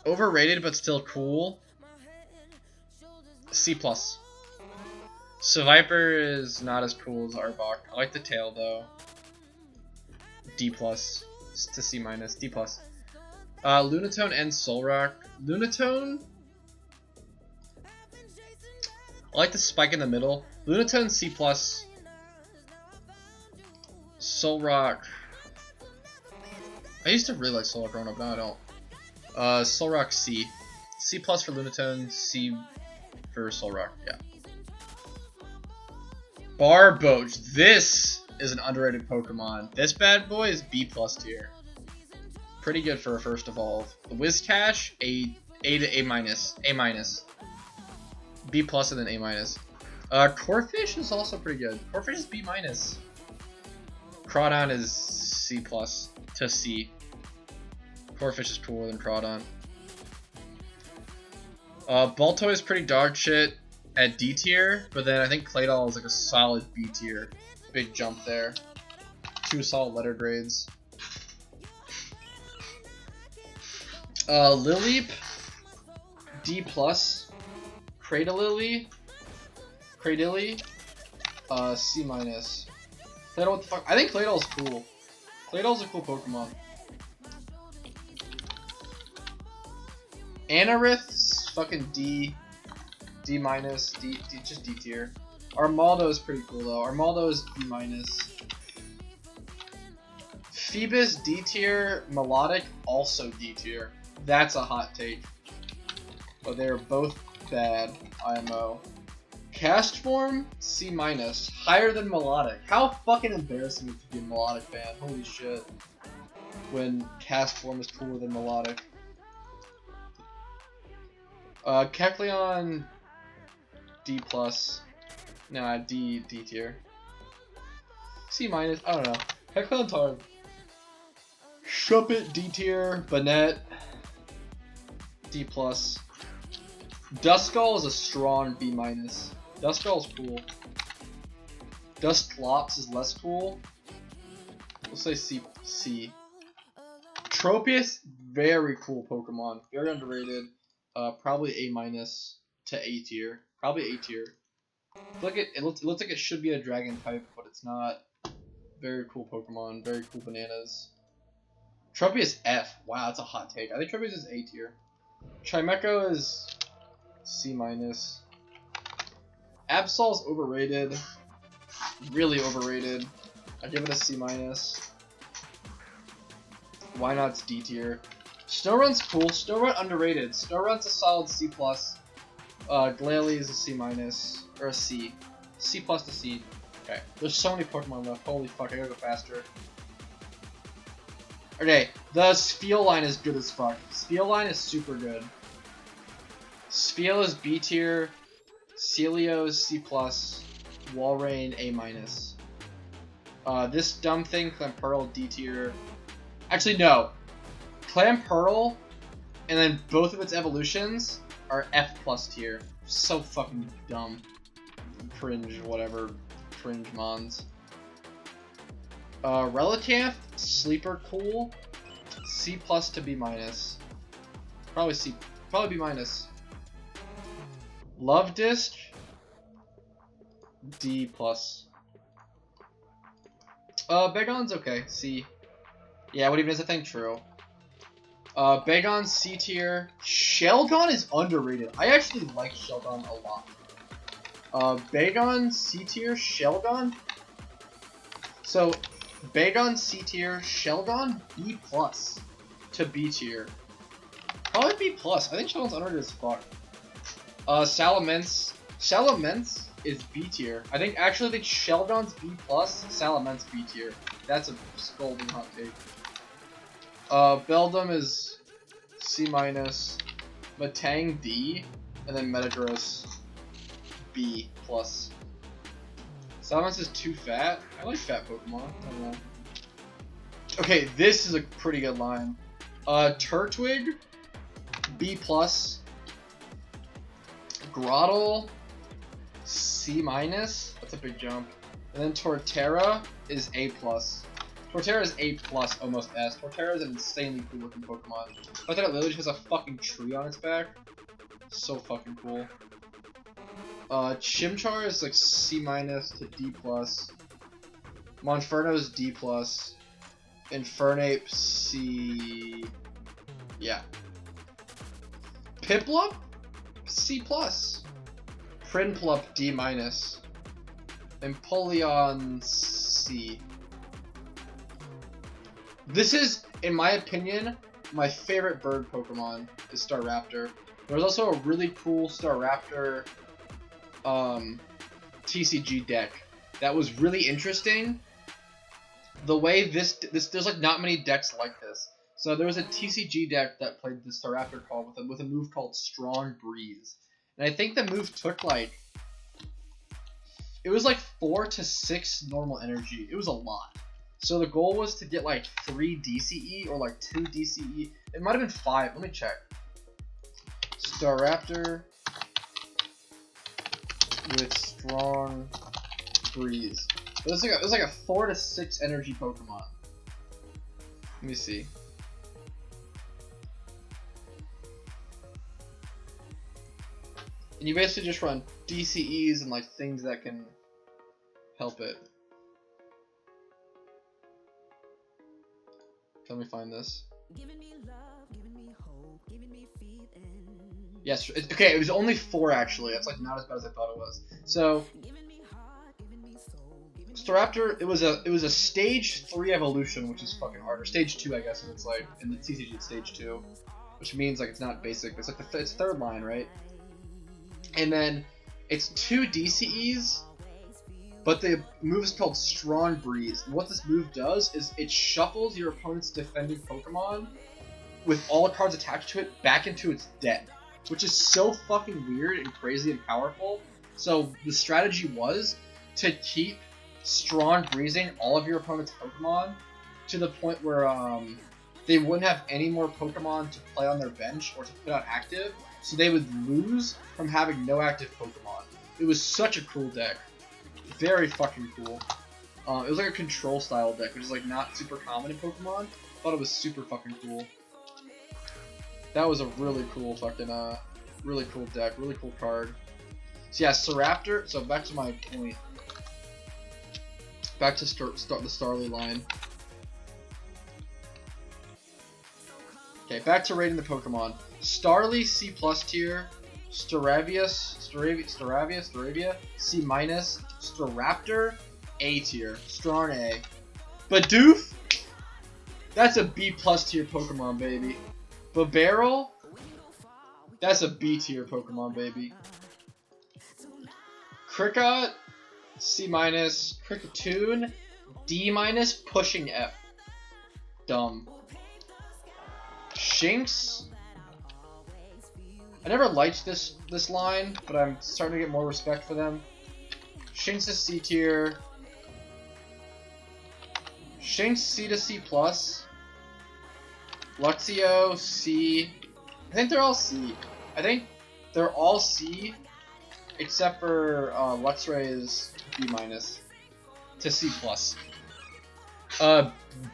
Overrated but still cool. C plus. Seviper is not as cool as Arbok. I like the tail though. D plus to C minus. D plus. Lunatone and Solrock. Lunatone. I like the spike in the middle. Lunatone C plus. Solrock. I used to really like Solrock growing up. Now I don't. Solrock C. C plus for Lunatone. C for Solrock. Yeah. Barboach. This is an underrated Pokemon. This bad boy is B plus tier. Pretty good for a first evolve. The Whiscash, A to A minus. A minus. B plus and then A minus. Corphish is also pretty good. Corphish is B minus. Crawdon is C plus to C. Corphish is cooler than Crawdon. Baltoy is pretty dog shit at D tier, but then I think Claydol is like a solid B tier. Big jump there. 2 solid letter grades. Lileep, D plus. Cradilly, C minus. Claydol, what the fuck? I think Claydol's cool. Claydol's a cool Pokemon. Anorith's fucking D minus, just D tier. Armaldo is pretty cool though. Armaldo is B minus. Phoebus D tier, Melodic also D tier. That's a hot take. But they're both bad, IMO. Cast form, C minus. Higher than Melodic. How fucking embarrassing is it to be a Melodic fan? Holy shit. When cast form is cooler than Melodic. Kecleon, D plus. Nah, D tier. C minus, I don't know. Kecleon's hard. Shuppet, D tier. Banette, D plus. Duskull is a strong B minus. Duskull's cool. Dusclops is less cool. We'll say C. Tropius, very cool Pokemon. Very underrated. Probably A- to A tier. Probably A tier. It looks like it should be a dragon type, but it's not. Very cool Pokemon. Very cool bananas. Tropius F. Wow, that's a hot take. I think Tropius is A tier. Chimecho is C-. Absol's overrated. Really overrated. I give it a C-. Why not? It's D tier. Snorunt's cool. Snorunt underrated. Snorunt's a solid C+. Glalie is a C-, or a C. C+ to C. Okay, there's so many Pokemon left. Holy fuck, I gotta go faster. Okay, the Spheal is good as fuck. Spheal is super good. Spheal is B tier. Celio is C+. Walrein A-. This dumb thing, Clamperl, D tier. Actually, no. Clamperl, and then both of its evolutions are F+ tier. So fucking dumb. Cringe, whatever. Cringe mons. Relicanth, Sleeper, cool. C+ to B-. Probably C. Probably B-. Love Disc, D+. Bagon's okay, C. Yeah, what even is a thing? True. Bagon, C tier. Shelgon is underrated. I actually like Shelgon a lot. Bagon, C tier. Shelgon. So, Bagon, C tier. Shelgon, B+ to B tier. Probably B+. I think Shelgon's underrated as fuck. Salamence. Salamence is B tier. I think Shelgon's B+, Salamence B tier. That's a scolding hot take. Beldum is C-. Matang D, and then Metagross B+. Salamence is too fat. I like fat Pokemon. I don't know. Okay, this is a pretty good line. Turtwig, B+. Grottle, C-. That's a big jump. And then Torterra is A+. Torterra is A+, almost S. Torterra is an insanely cool looking Pokemon. I thought it literally just has a fucking tree on its back. So fucking cool. Chimchar is like C- to D+. Monferno is D+. Infernape, C. Yeah. Piplup, C+. Prinplup, D-. Empoleon, C. This is, in my opinion, my favorite bird Pokemon is Staraptor. There's also a really cool Staraptor TCG deck that was really interesting. The way there's like not many decks like this. So there was a TCG deck that played the Staraptor call with a move called Strong Breeze. And I think the move took like, it was like 4 to 6 normal energy. It was a lot. So the goal was to get like 3 DCE or like 2 DCE. It might have been 5. Let me check. Staraptor with Strong Breeze. It was like a 4 to 6 energy Pokemon. Let me see. And you basically just run DCEs and like things that can help it. Let me find this. Yes, okay, it was only 4 actually. That's like not as bad as I thought it was. So Staraptor, it was a stage 3 evolution, which is fucking hard. Or stage 2, I guess, and it's like in the TCG it's stage 2, which means like it's not basic. It's like it's third line, right? And then it's 2 DCEs, but the move is called Strong Breeze. And what this move does is it shuffles your opponent's defending Pokemon with all cards attached to it back into its deck, which is so fucking weird and crazy and powerful. So the strategy was to keep Strong Breezing all of your opponent's Pokemon to the point where they wouldn't have any more Pokemon to play on their bench or to put out active, so they would lose from having no active Pokemon. It was such a cool deck. Very fucking cool. It was like a control style deck, which is like not super common in Pokemon, Thought it was super fucking cool. That was a really cool fucking really cool deck, really cool card. So yeah, Staraptor. So back to my point. Back to the Starly line. Okay, back to rating the Pokemon. Starly C+ tier, Staravia C-, Staraptor A tier, strong A. Bidoof, that's a B+ tier Pokemon, baby. Barrel, that's a B tier Pokemon, baby. Cricket, C-, Cricketune, D-, pushing F. Dumb. Shinx, I never liked this line, but I'm starting to get more respect for them. Shinx is C tier. Shinx C to C+. Luxio C. I think they're all C. I think they're all C, except for Luxray is B- to C+.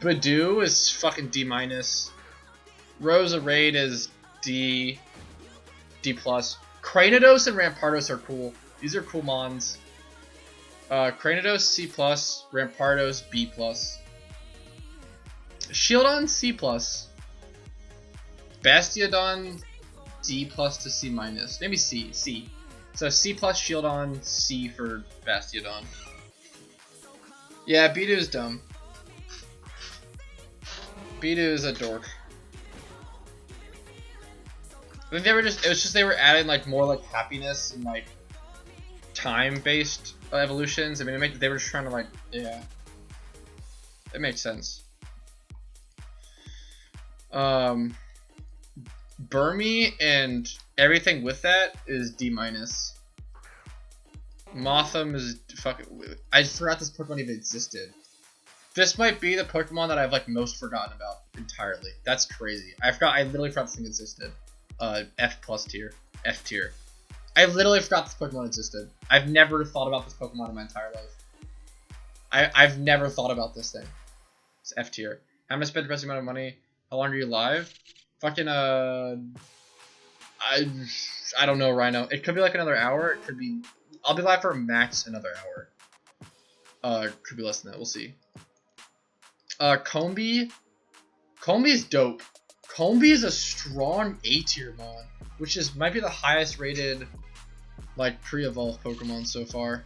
Badoo is fucking D-. Roserade is D+. Cranidos and Rampardos are cool. These are cool mons. Cranidos C+, Rampardos B+. Shieldon C+. Bastiodon D+ to C-. Maybe C. So C+ Shieldon, C for Bastiodon. Yeah, Bidoo's dumb. Bidoo is a dork. I think it was just they were adding like more like happiness and like time-based evolutions. I mean, they were just trying to like, yeah, it makes sense. Burmy and everything with that is D-. Mothim is fucking. I forgot this Pokemon even existed. This might be the Pokemon that I've like most forgotten about entirely. That's crazy. I literally forgot this thing existed. F+ tier. F tier. I literally forgot this Pokemon existed. I've never thought about this Pokemon in my entire life. I've never thought about this thing. It's F tier. How much spend the best amount of money? How long are you live? Fucking I don't know, Rhino. It could be like another hour. It could be. I'll be live for max another hour. Could be less than that. We'll see. Combi. Combi is dope. Combi is a strong A tier mon, which might be the highest rated like pre-evolved Pokemon so far.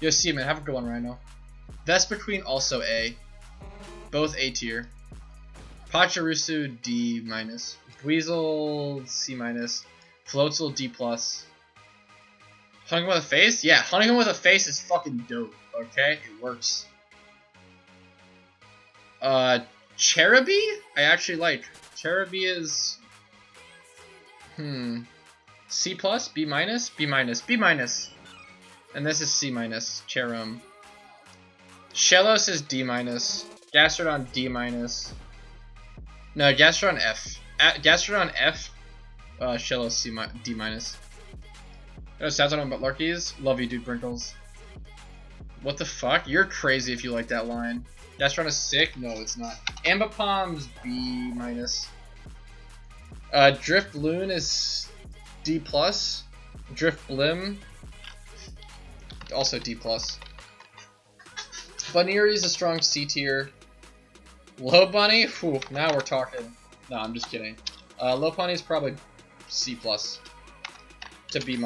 Yo, see you, man. Have a good one, Rhino. Vespiquen also A. Both A tier. Pachirisu D-. Dweezil C-. Floatzel D+. Hunting with a face? Yeah, hunting with a face is fucking dope, okay? It works. Cherubi? I actually like. Cherubi is... C+? B-? B-. B-. And this is C-. Cherum. Shellos is D-. Gastrodon D-. No, Gastrodon F. Gastrodon F. Shellos C-. D-. No, sounds on about Larkies. Love you, dude. Brinkles. What the fuck? You're crazy if you like that line. Gastrodon is sick? No, it's not. Ambipom's B-. Drifloon is D+. Drifblim also D+. Buneary is a strong C tier. Lopunny? Whew, now we're talking. No, I'm just kidding. Lopunny is probably C+ to B-.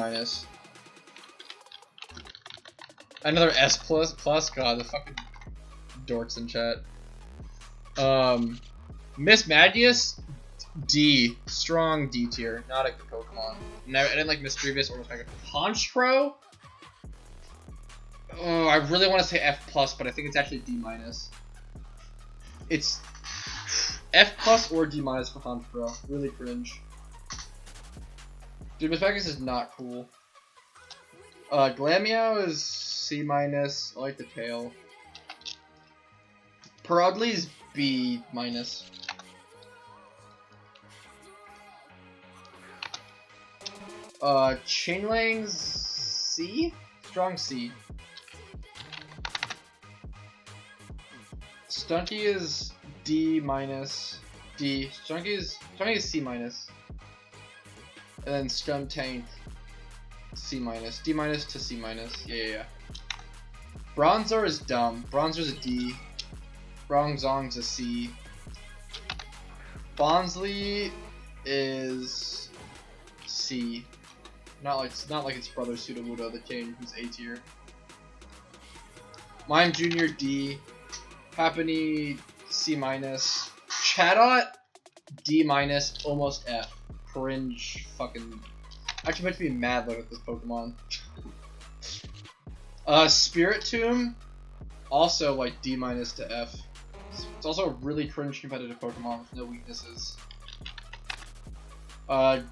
Another S+. God, the fucking dorks in chat. Miss Magius, D. Strong D tier. Not a good Pokemon. No, I didn't like Mischievous or Miss Magius. Honchkrow? Oh, I really want to say F+, but I think it's actually D-. It's F+ or D- for Honchkrow. Really cringe. Dude, Miss Magius is not cool. Glameow is C-. I like the tail. Parodley's B-. Chainlang's C? Strong C. Stunky is D-. D. Chunky's C minus. And then Skuntank C minus. D minus to C minus. Yeah. Bronzor is dumb. Bronzor's a D. Bronzong's a C. Bonsley is C. Not like its brother Sudowoodo, the king, who's A tier. Mime Jr. D. Happiny C minus. Chatot D minus, almost F. Cringe fucking. Actually makes me mad looking at this Pokemon. Spiritomb, also like D minus to F. It's also a really cringe competitive Pokemon with no weaknesses.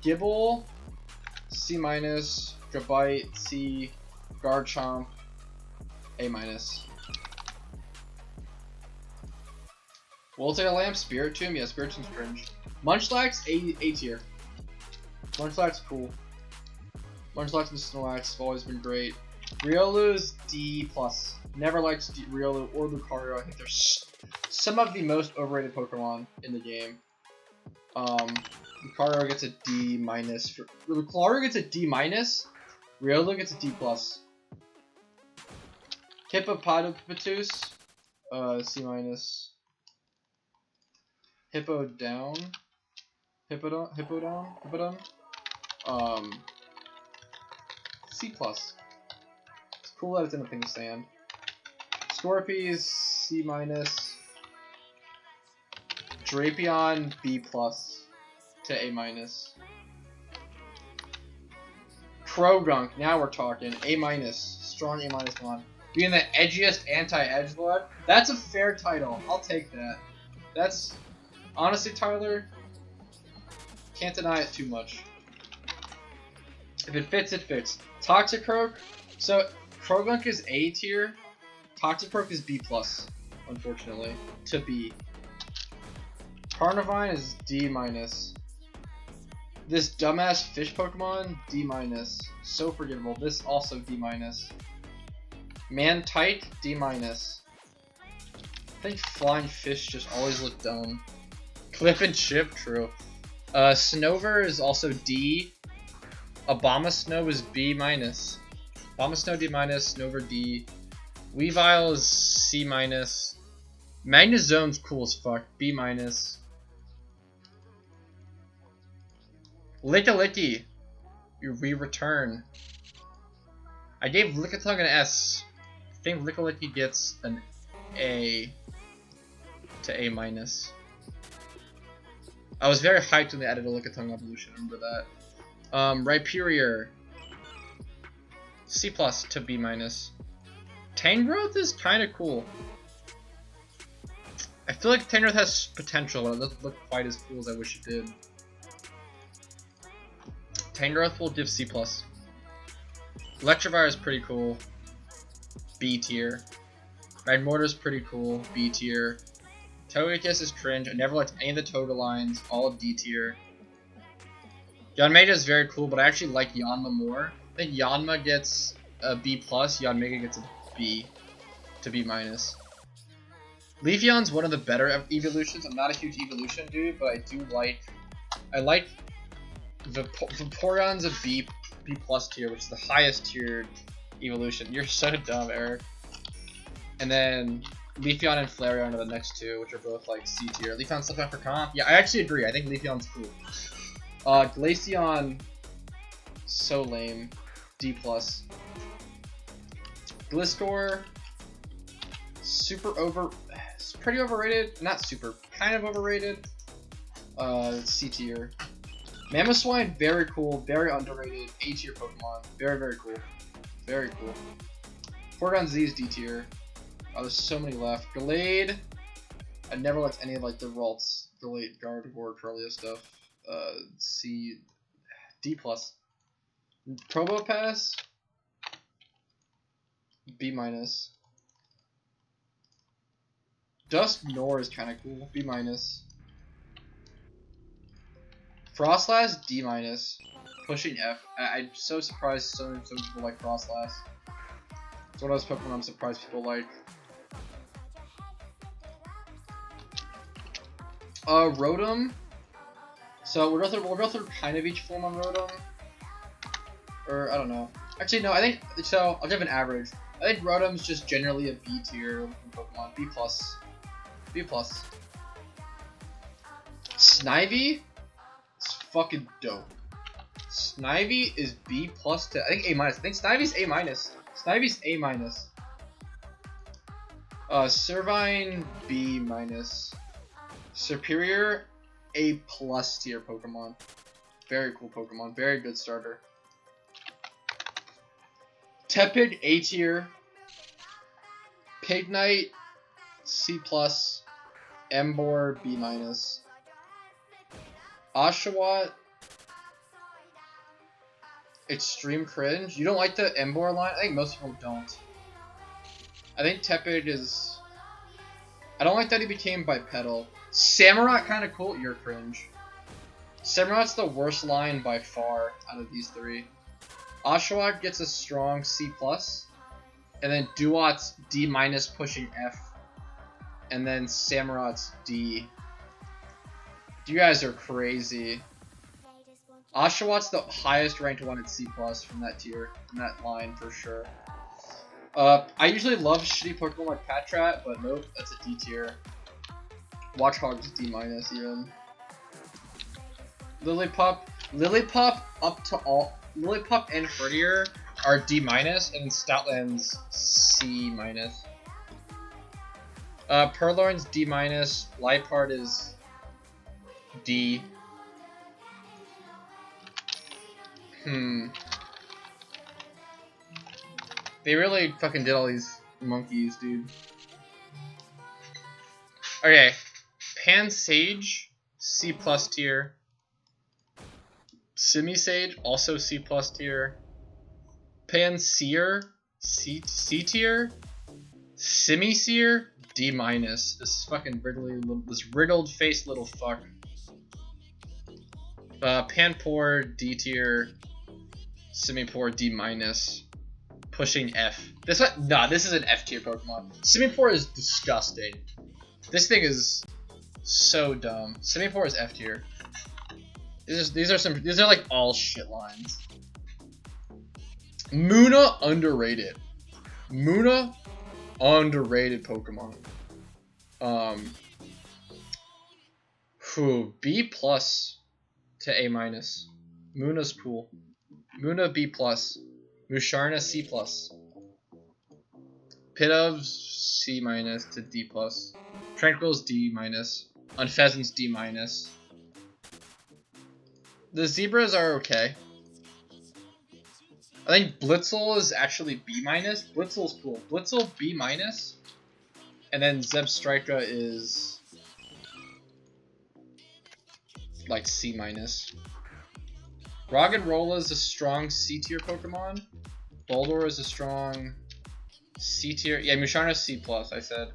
Gibble, C minus. Gabite, C. Garchomp, A minus. Voltaire Spiritomb, yeah, Spiritomb's cringe. Munchlax, A tier. Munchlax, cool. Munchlax and Snorlax have always been great. Riolu's D+. Never liked Riolu or Lucario. I think they're some of the most overrated Pokemon in the game. Lucario gets a D minus. Lucario gets a D minus. Riolu gets a D+. Hippopotamus, C minus. Hippodon, C+. It's cool that it's in a pink stand. Scorpies, C minus. Drapion, B+ to A minus. Krogunk, now we're talking. A minus, strong A minus one. Being the edgiest anti-edgelord, that's a fair title. I'll take that. That's honestly, Tyler, can't deny it too much. If it fits, it fits. Toxicroak, so Krogunk is A tier. Toxicroak is B+, unfortunately, to B. Carnivine is D minus. This dumbass fish Pokemon, D minus. So forgettable. This also D minus. Mantike, D minus. I think flying fish just always look dumb. Clip and chip, true. Snover is also D. Abomasnow is B minus. Abomasnow D minus. Snover D. Weavile is C minus. Magnezone's cool as fuck. B minus. Lickilicky, we return. I gave Lickitung an S. I think Lickilicky gets an A to A minus. I was very hyped when they added a Lickitung evolution. Remember that? Rhyperior, C+ to B minus. Tangrowth is kind of cool. I feel like Tangrowth has potential, but it doesn't look quite as cool as I wish it did. Tangrowth will give C+. Electivire is pretty cool. B tier. Magmortar's pretty cool. B tier. Togekiss is cringe. I never liked any of the Togedylines. All D tier. Yanmega is very cool, but I actually like Yanma more. I think Yanma gets a B+, Yanmega gets a B to B minus. Leafeon's one of the better evolutions. I'm not a huge evolution dude, but I do like... I like Vaporeon's a B+ tier, which is the highest tiered evolution. You're so dumb, Eric. And then Leafeon and Flareon are the next two, which are both like C tier. Leafeon's still fun for comp. Yeah, I actually agree. I think Leafeon's cool. Glaceon, so lame. D+. Gliscor, pretty overrated. Not super, kind of overrated. C tier. Mamoswine, very cool, very underrated. A tier Pokemon, very, very cool. Very cool. Porygon Z is D tier. Oh, there's so many left. Gallade, I never liked any of like the Ralts, Gallade, Gardevoir, Curlia stuff. C, D+. Probopass, B minus. Dusknoir is kind of cool, B minus. Frostlass, D minus. Pushing F. I'm so surprised so many people like Frostlass. It's one of those Pokemon I'm surprised people like. Rotom. So we'll go through kind of each form on Rotom. Or, I don't know. Actually, no, I think, so, I'll give an average. I think Rotom's just generally a B tier Pokemon. B+. B+. Snivy is fucking dope. Snivy is B+ to, I think A-. I think Snivy's A-. Snivy's A-. Servine B-. Superior A+ tier Pokemon. Very cool Pokemon. Very good starter. Tepig A tier. Pignite C+. Emboar B-. Oshawott extreme cringe. You don't like the Emboar line? I think most people don't. I think Tepig is... I don't like that he became bipedal. Samurott kind of cool. You're cringe. Samurott's the worst line by far out of these three. Oshawott gets a strong C+. And then Duott's D- pushing F. And then Samurott's D. You guys are crazy. Oshawott's the highest ranked one at C+ from that tier, from that line for sure. I usually love shitty Pokemon like Patrat, but nope, that's a D tier. Watchog's D- even. Lillipup up to all. Lillipup and Herdier are D-, and then Stoutland's C-. Purloin's D-, Liepard is D. They really fucking did all these monkeys, dude. Okay. Pansage, C+ tier. Simisage, also C+ tier. Panseer, C tier. Simisear, D-. This fucking wriggled faced little fuck. Panpour, D tier. Simipour, D-. Pushing F. This one, nah, this is an F tier Pokemon. Simipour is disgusting. This thing is so dumb. Simipour is F tier. These are like all shit lines. Munna underrated. Munna underrated Pokemon. B+ to A-. Munna's cool. Munna B+. Musharna C+. Pidove C- to D+. Tranquil's D-. Unfezant's D-. The zebras are okay. I think Blitzel is actually B-. Blitzel's cool. Blitzel B-. And then Zebstrika is like C-. Roggenrola is a strong C tier Pokemon. Boldor is a strong C tier. Yeah, Musharna's C+, I said.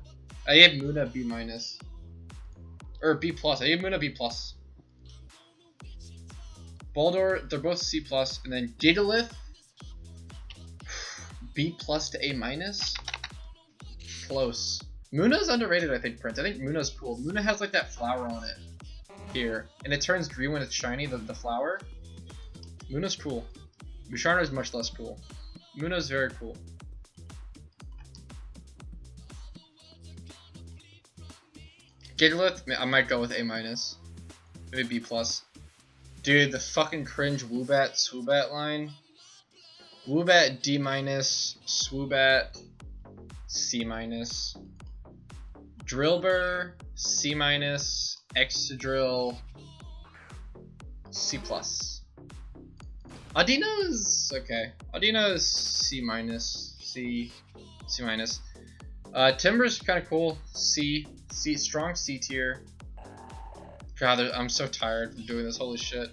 I gave Munna B-. Or B+. I gave Munna B+. Boldor, they're both C+. And then Gigalith, B+ to A-. Close. Munna's underrated, I think, Prince. I think Munna's cool. Munna has like that flower on it here. And it turns green when it's shiny, the flower. Munna's cool. Musharna is much less cool. Munna's very cool. Gigalith, I might go with A-. Maybe B+. Dude, the fucking cringe Woobat Swoobat line. Woobat D-, Swoobat C-. Drillbur C-, Excadrill C+. Audino's okay. Audino's C-, C-. Timber's kind of cool. C, strong C tier. God, I'm so tired of doing this. Holy shit.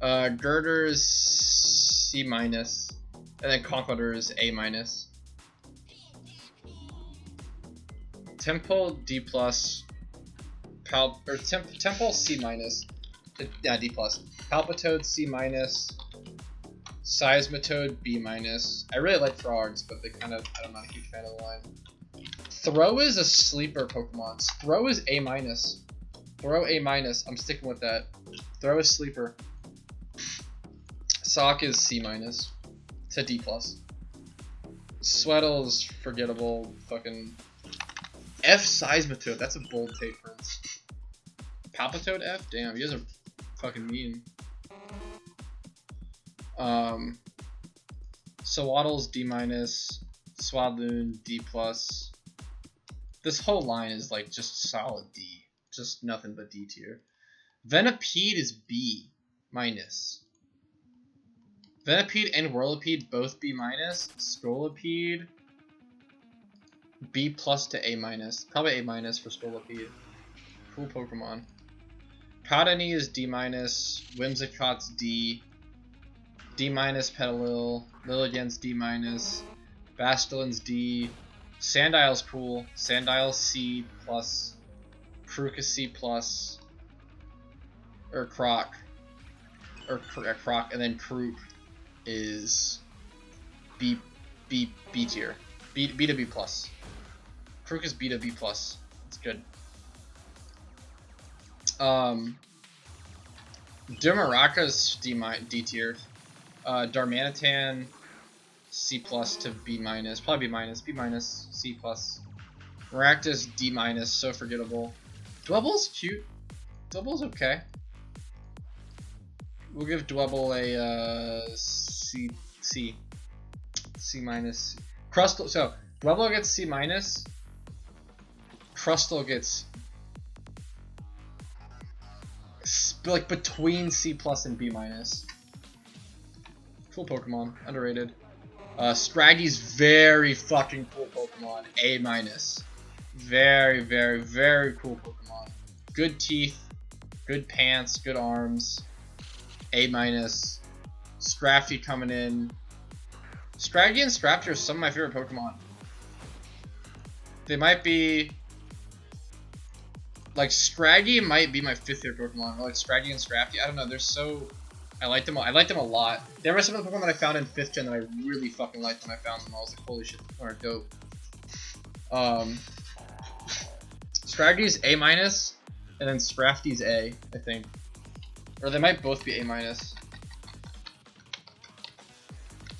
Girder's C-, and then Conqueror's A-. Temple D+. Temple C-. Yeah, D+. Palpitoad C-. Seismitoad B-. I really like frogs, but I'm not a huge fan of the line. Throw is a sleeper Pokemon. Throw is A-. Throw A minus. I'm sticking with that. Throw a sleeper. Sock is C minus to D plus. Sweatle is forgettable. Fucking F Seismitoad. That's a bold take, friends. Palpitoad F? Damn, you guys are fucking mean. Swaddle's D minus. Swadloon D plus. This whole line is like just solid D. Just nothing but D tier. Venipede is B minus. Venipede and Whirlipede both B minus. Scolipede B plus to A minus. Probably A minus for Scolipede. Cool Pokemon. Pattani is D minus. Whimsicott's D. D minus Petalil. Lilligant's D minus. Bastilin's D. Sandile's cool. Sandile's C plus. Kruka C plus. Or Croc. Or Croc, and then Krook is B tier. B to B plus. Krook is B to B plus. It's good. Dumaraka's D tier. Darmanitan C plus to B minus. Probably B minus. B minus. C plus. Maractus D minus. So forgettable. Dweble's cute. Dweble's okay. We'll give Dwebble a C minus. Crustle. So Dwebble gets C minus. Crustle gets like between C plus and B minus. Cool Pokemon, underrated. Scraggy's very fucking cool Pokemon. A minus. Very, very, very cool Pokemon. Good teeth, good pants, good arms. A minus. Scrafty coming in. Scraggy and Scrafty are some of my favorite Pokemon. They might be like Scraggy might be my 5th favorite Pokemon. Like Scraggy and Scrafty. I don't know. They're so. I like them. I like them a lot. There were some of the Pokemon I found in 5th gen that I really fucking liked when I found them. I was like, holy shit, Pokemon are dope. Scraggy's A minus, and then Scrafty's A, I think. Or they might both be A minus.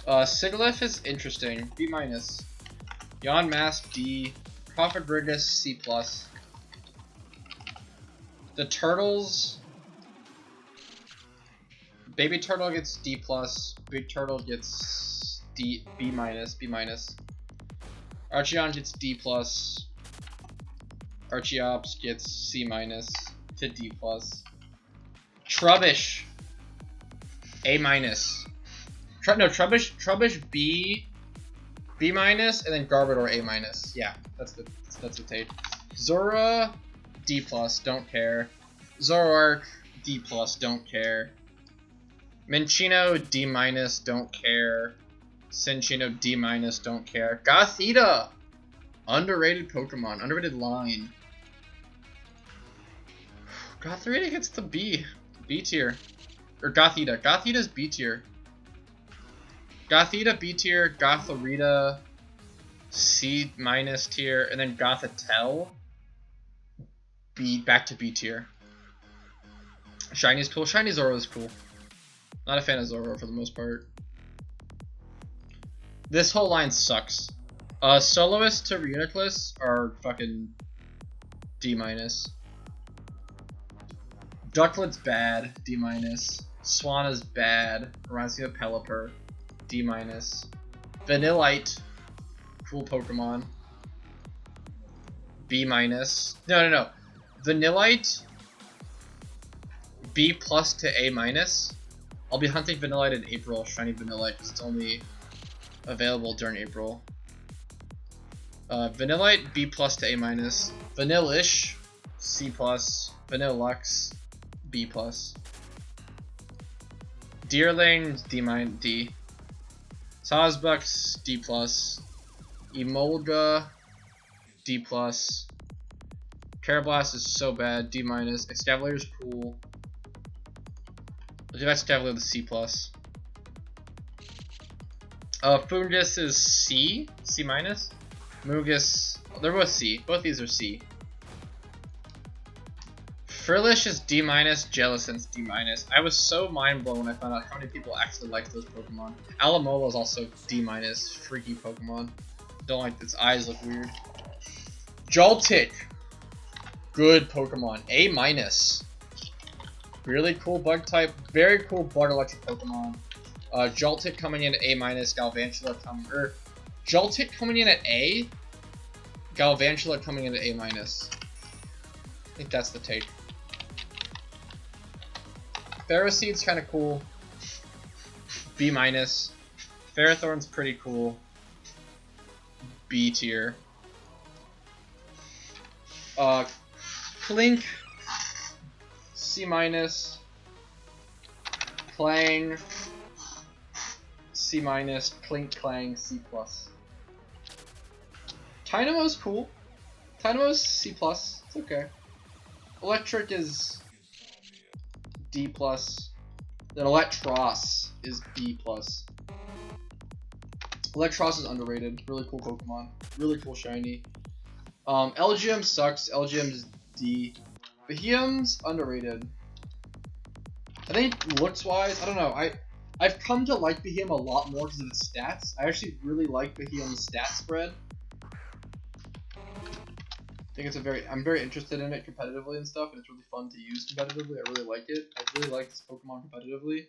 Sigilyph is interesting. B minus. Yonmask D. Cofagrigus C plus. The turtles. Baby turtle gets D plus. Big turtle gets B minus. B minus. Archeon gets D plus. Archeops gets C minus to D plus. Trubbish A minus. Trubbish B minus, and then Garbodor A minus. Yeah, that's the take. Zora D plus, don't care. Zoroark D plus, don't care. Minccino D minus, don't care. Cinccino D minus, don't care. Gothita, underrated Pokemon, underrated line. Gothita gets the B tier. Or Gothita. Gothita's B tier. Gothita B tier, Gothorita C minus tier, and then Gothitelle back to B tier. Shiny's cool. Shiny Zoro is cool. Not a fan of Zoro for the most part. This whole line sucks. Soloist to Reuniclus are fucking D minus. Ducklet's bad, D minus. Swana's bad, reminds me of Pelipper, D minus. Vanillite, cool Pokemon, B minus. No. Vanillite, B plus to A minus. I'll be hunting Vanillite in April, shiny Vanillite, because it's only available during April. Vanillite, B plus to A minus. Vanillish, C plus. Vanillux, B plus. Deerling, D. Sawsbucks, D plus. Emolga, D plus. Carablast is so bad, D minus. Excavator's cool. I'll give Excavator the C plus. Fungus is C minus. Mugus, they're both C. Both these are C. Frillish is D-, Jellicent's D-. I was so mind blown when I found out how many people actually like those Pokemon. Alamola is also D-, freaky Pokemon. Don't like its eyes look weird. Joltik, good Pokemon. A-. Really cool bug type, very cool bug electric Pokemon. Joltik coming in at A-, Galvantula coming, Joltik coming in at A, Galvantula coming in at A-. I think that's the take. Ferroseed's kind of cool. B-. Ferrothorn's pretty cool. B tier. Clink, C-. Clang, C-. Clink, Clang, C+. Dynamo's cool. Dynamo's C+. It's okay. Electric is D+. Then Electros is B+. Electros is underrated. Really cool Pokemon. Really cool shiny. LGM sucks. LGM is D. Beheeyem's underrated. I think looks-wise, I don't know. I've come to like Beheeyem a lot more because of its stats. I actually really like Beheeyem's stat spread. I think it's I'm very interested in it competitively and stuff, and it's really fun to use competitively. I really like it. I really like this Pokemon competitively.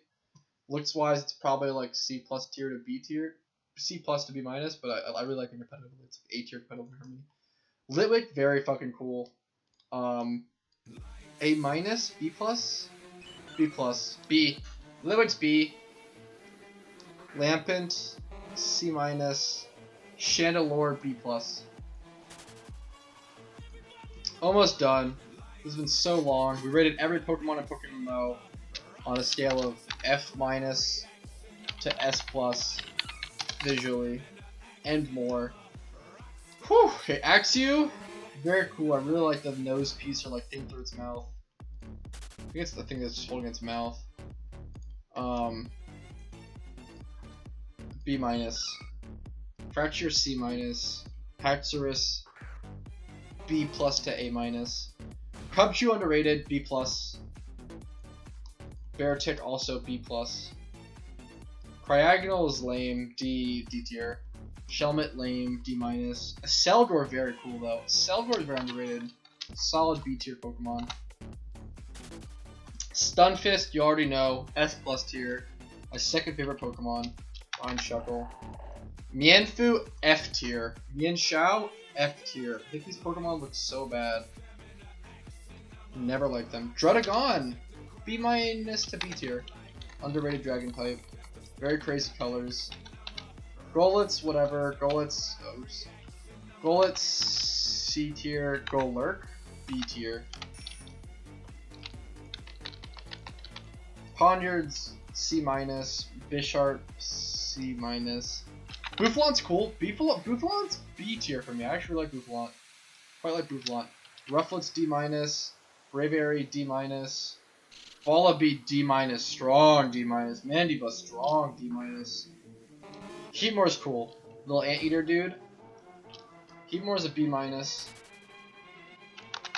Looks-wise, it's probably like C+ tier to B tier. C+ to B-, but I really like it competitively. It's A tier competitively for me. Litwick, very fucking cool. A-, B+, B+, B. Litwick's B. Lampent, C-. Chandelure, B+. Almost done. This has been so long. We rated every Pokemon in pokemmo on a scale of F- to S+ visually and more. Whew! Okay, Axew, very cool. I really like the nose piece or like thing through its mouth. I think it's the thing that's just holding its mouth. B-. Fracture, C-. Haxorus, B+ to A-. Cubchoo underrated, B+. Beartic also B+. Cryogonal is lame, D tier. Shelmet lame, D-. Selgor very cool though. Selgor is very underrated. Solid B tier Pokemon. Stunfisk, you already know, S+ tier. My second favorite Pokemon, behind Shuckle. Mienfoo, F tier. Mienshao, F tier. I think these Pokemon look so bad. Never liked them. Druddigon, B- to B tier. Underrated dragon type. Very crazy colors. Golitz, whatever. Golitz, oops. Golitz, C tier. Golurk, B tier. Ponyard's C-. Bisharp, C-. Bouffalant's cool. Bouffalant's B tier for me. I actually like Boufflant. Quite like Boufflant. Rufflet's D-. Braviary, D-. Volibee, D-, strong D-. Mandiba, strong D-. Heatmore's cool. Little anteater dude. Heatmore's a B-.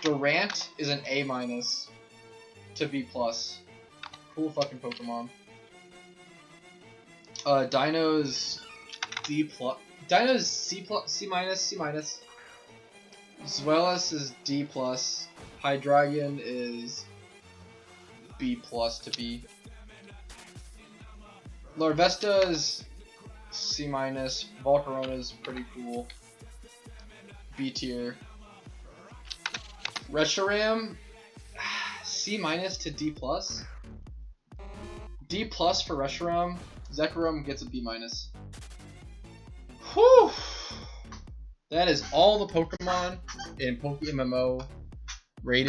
Durant is an A- to B+. Cool fucking Pokemon. Dino's D+. Dino's C+, C-, C-. Zweilous is D+. Hydreigon is B+ to B. Larvesta is C-. Volcarona is pretty cool. B tier. Reshiram, C- to D+. D+ for Reshiram. Zekrom gets a B-. Whew! That is all the Pokemon in PokeMMO rated.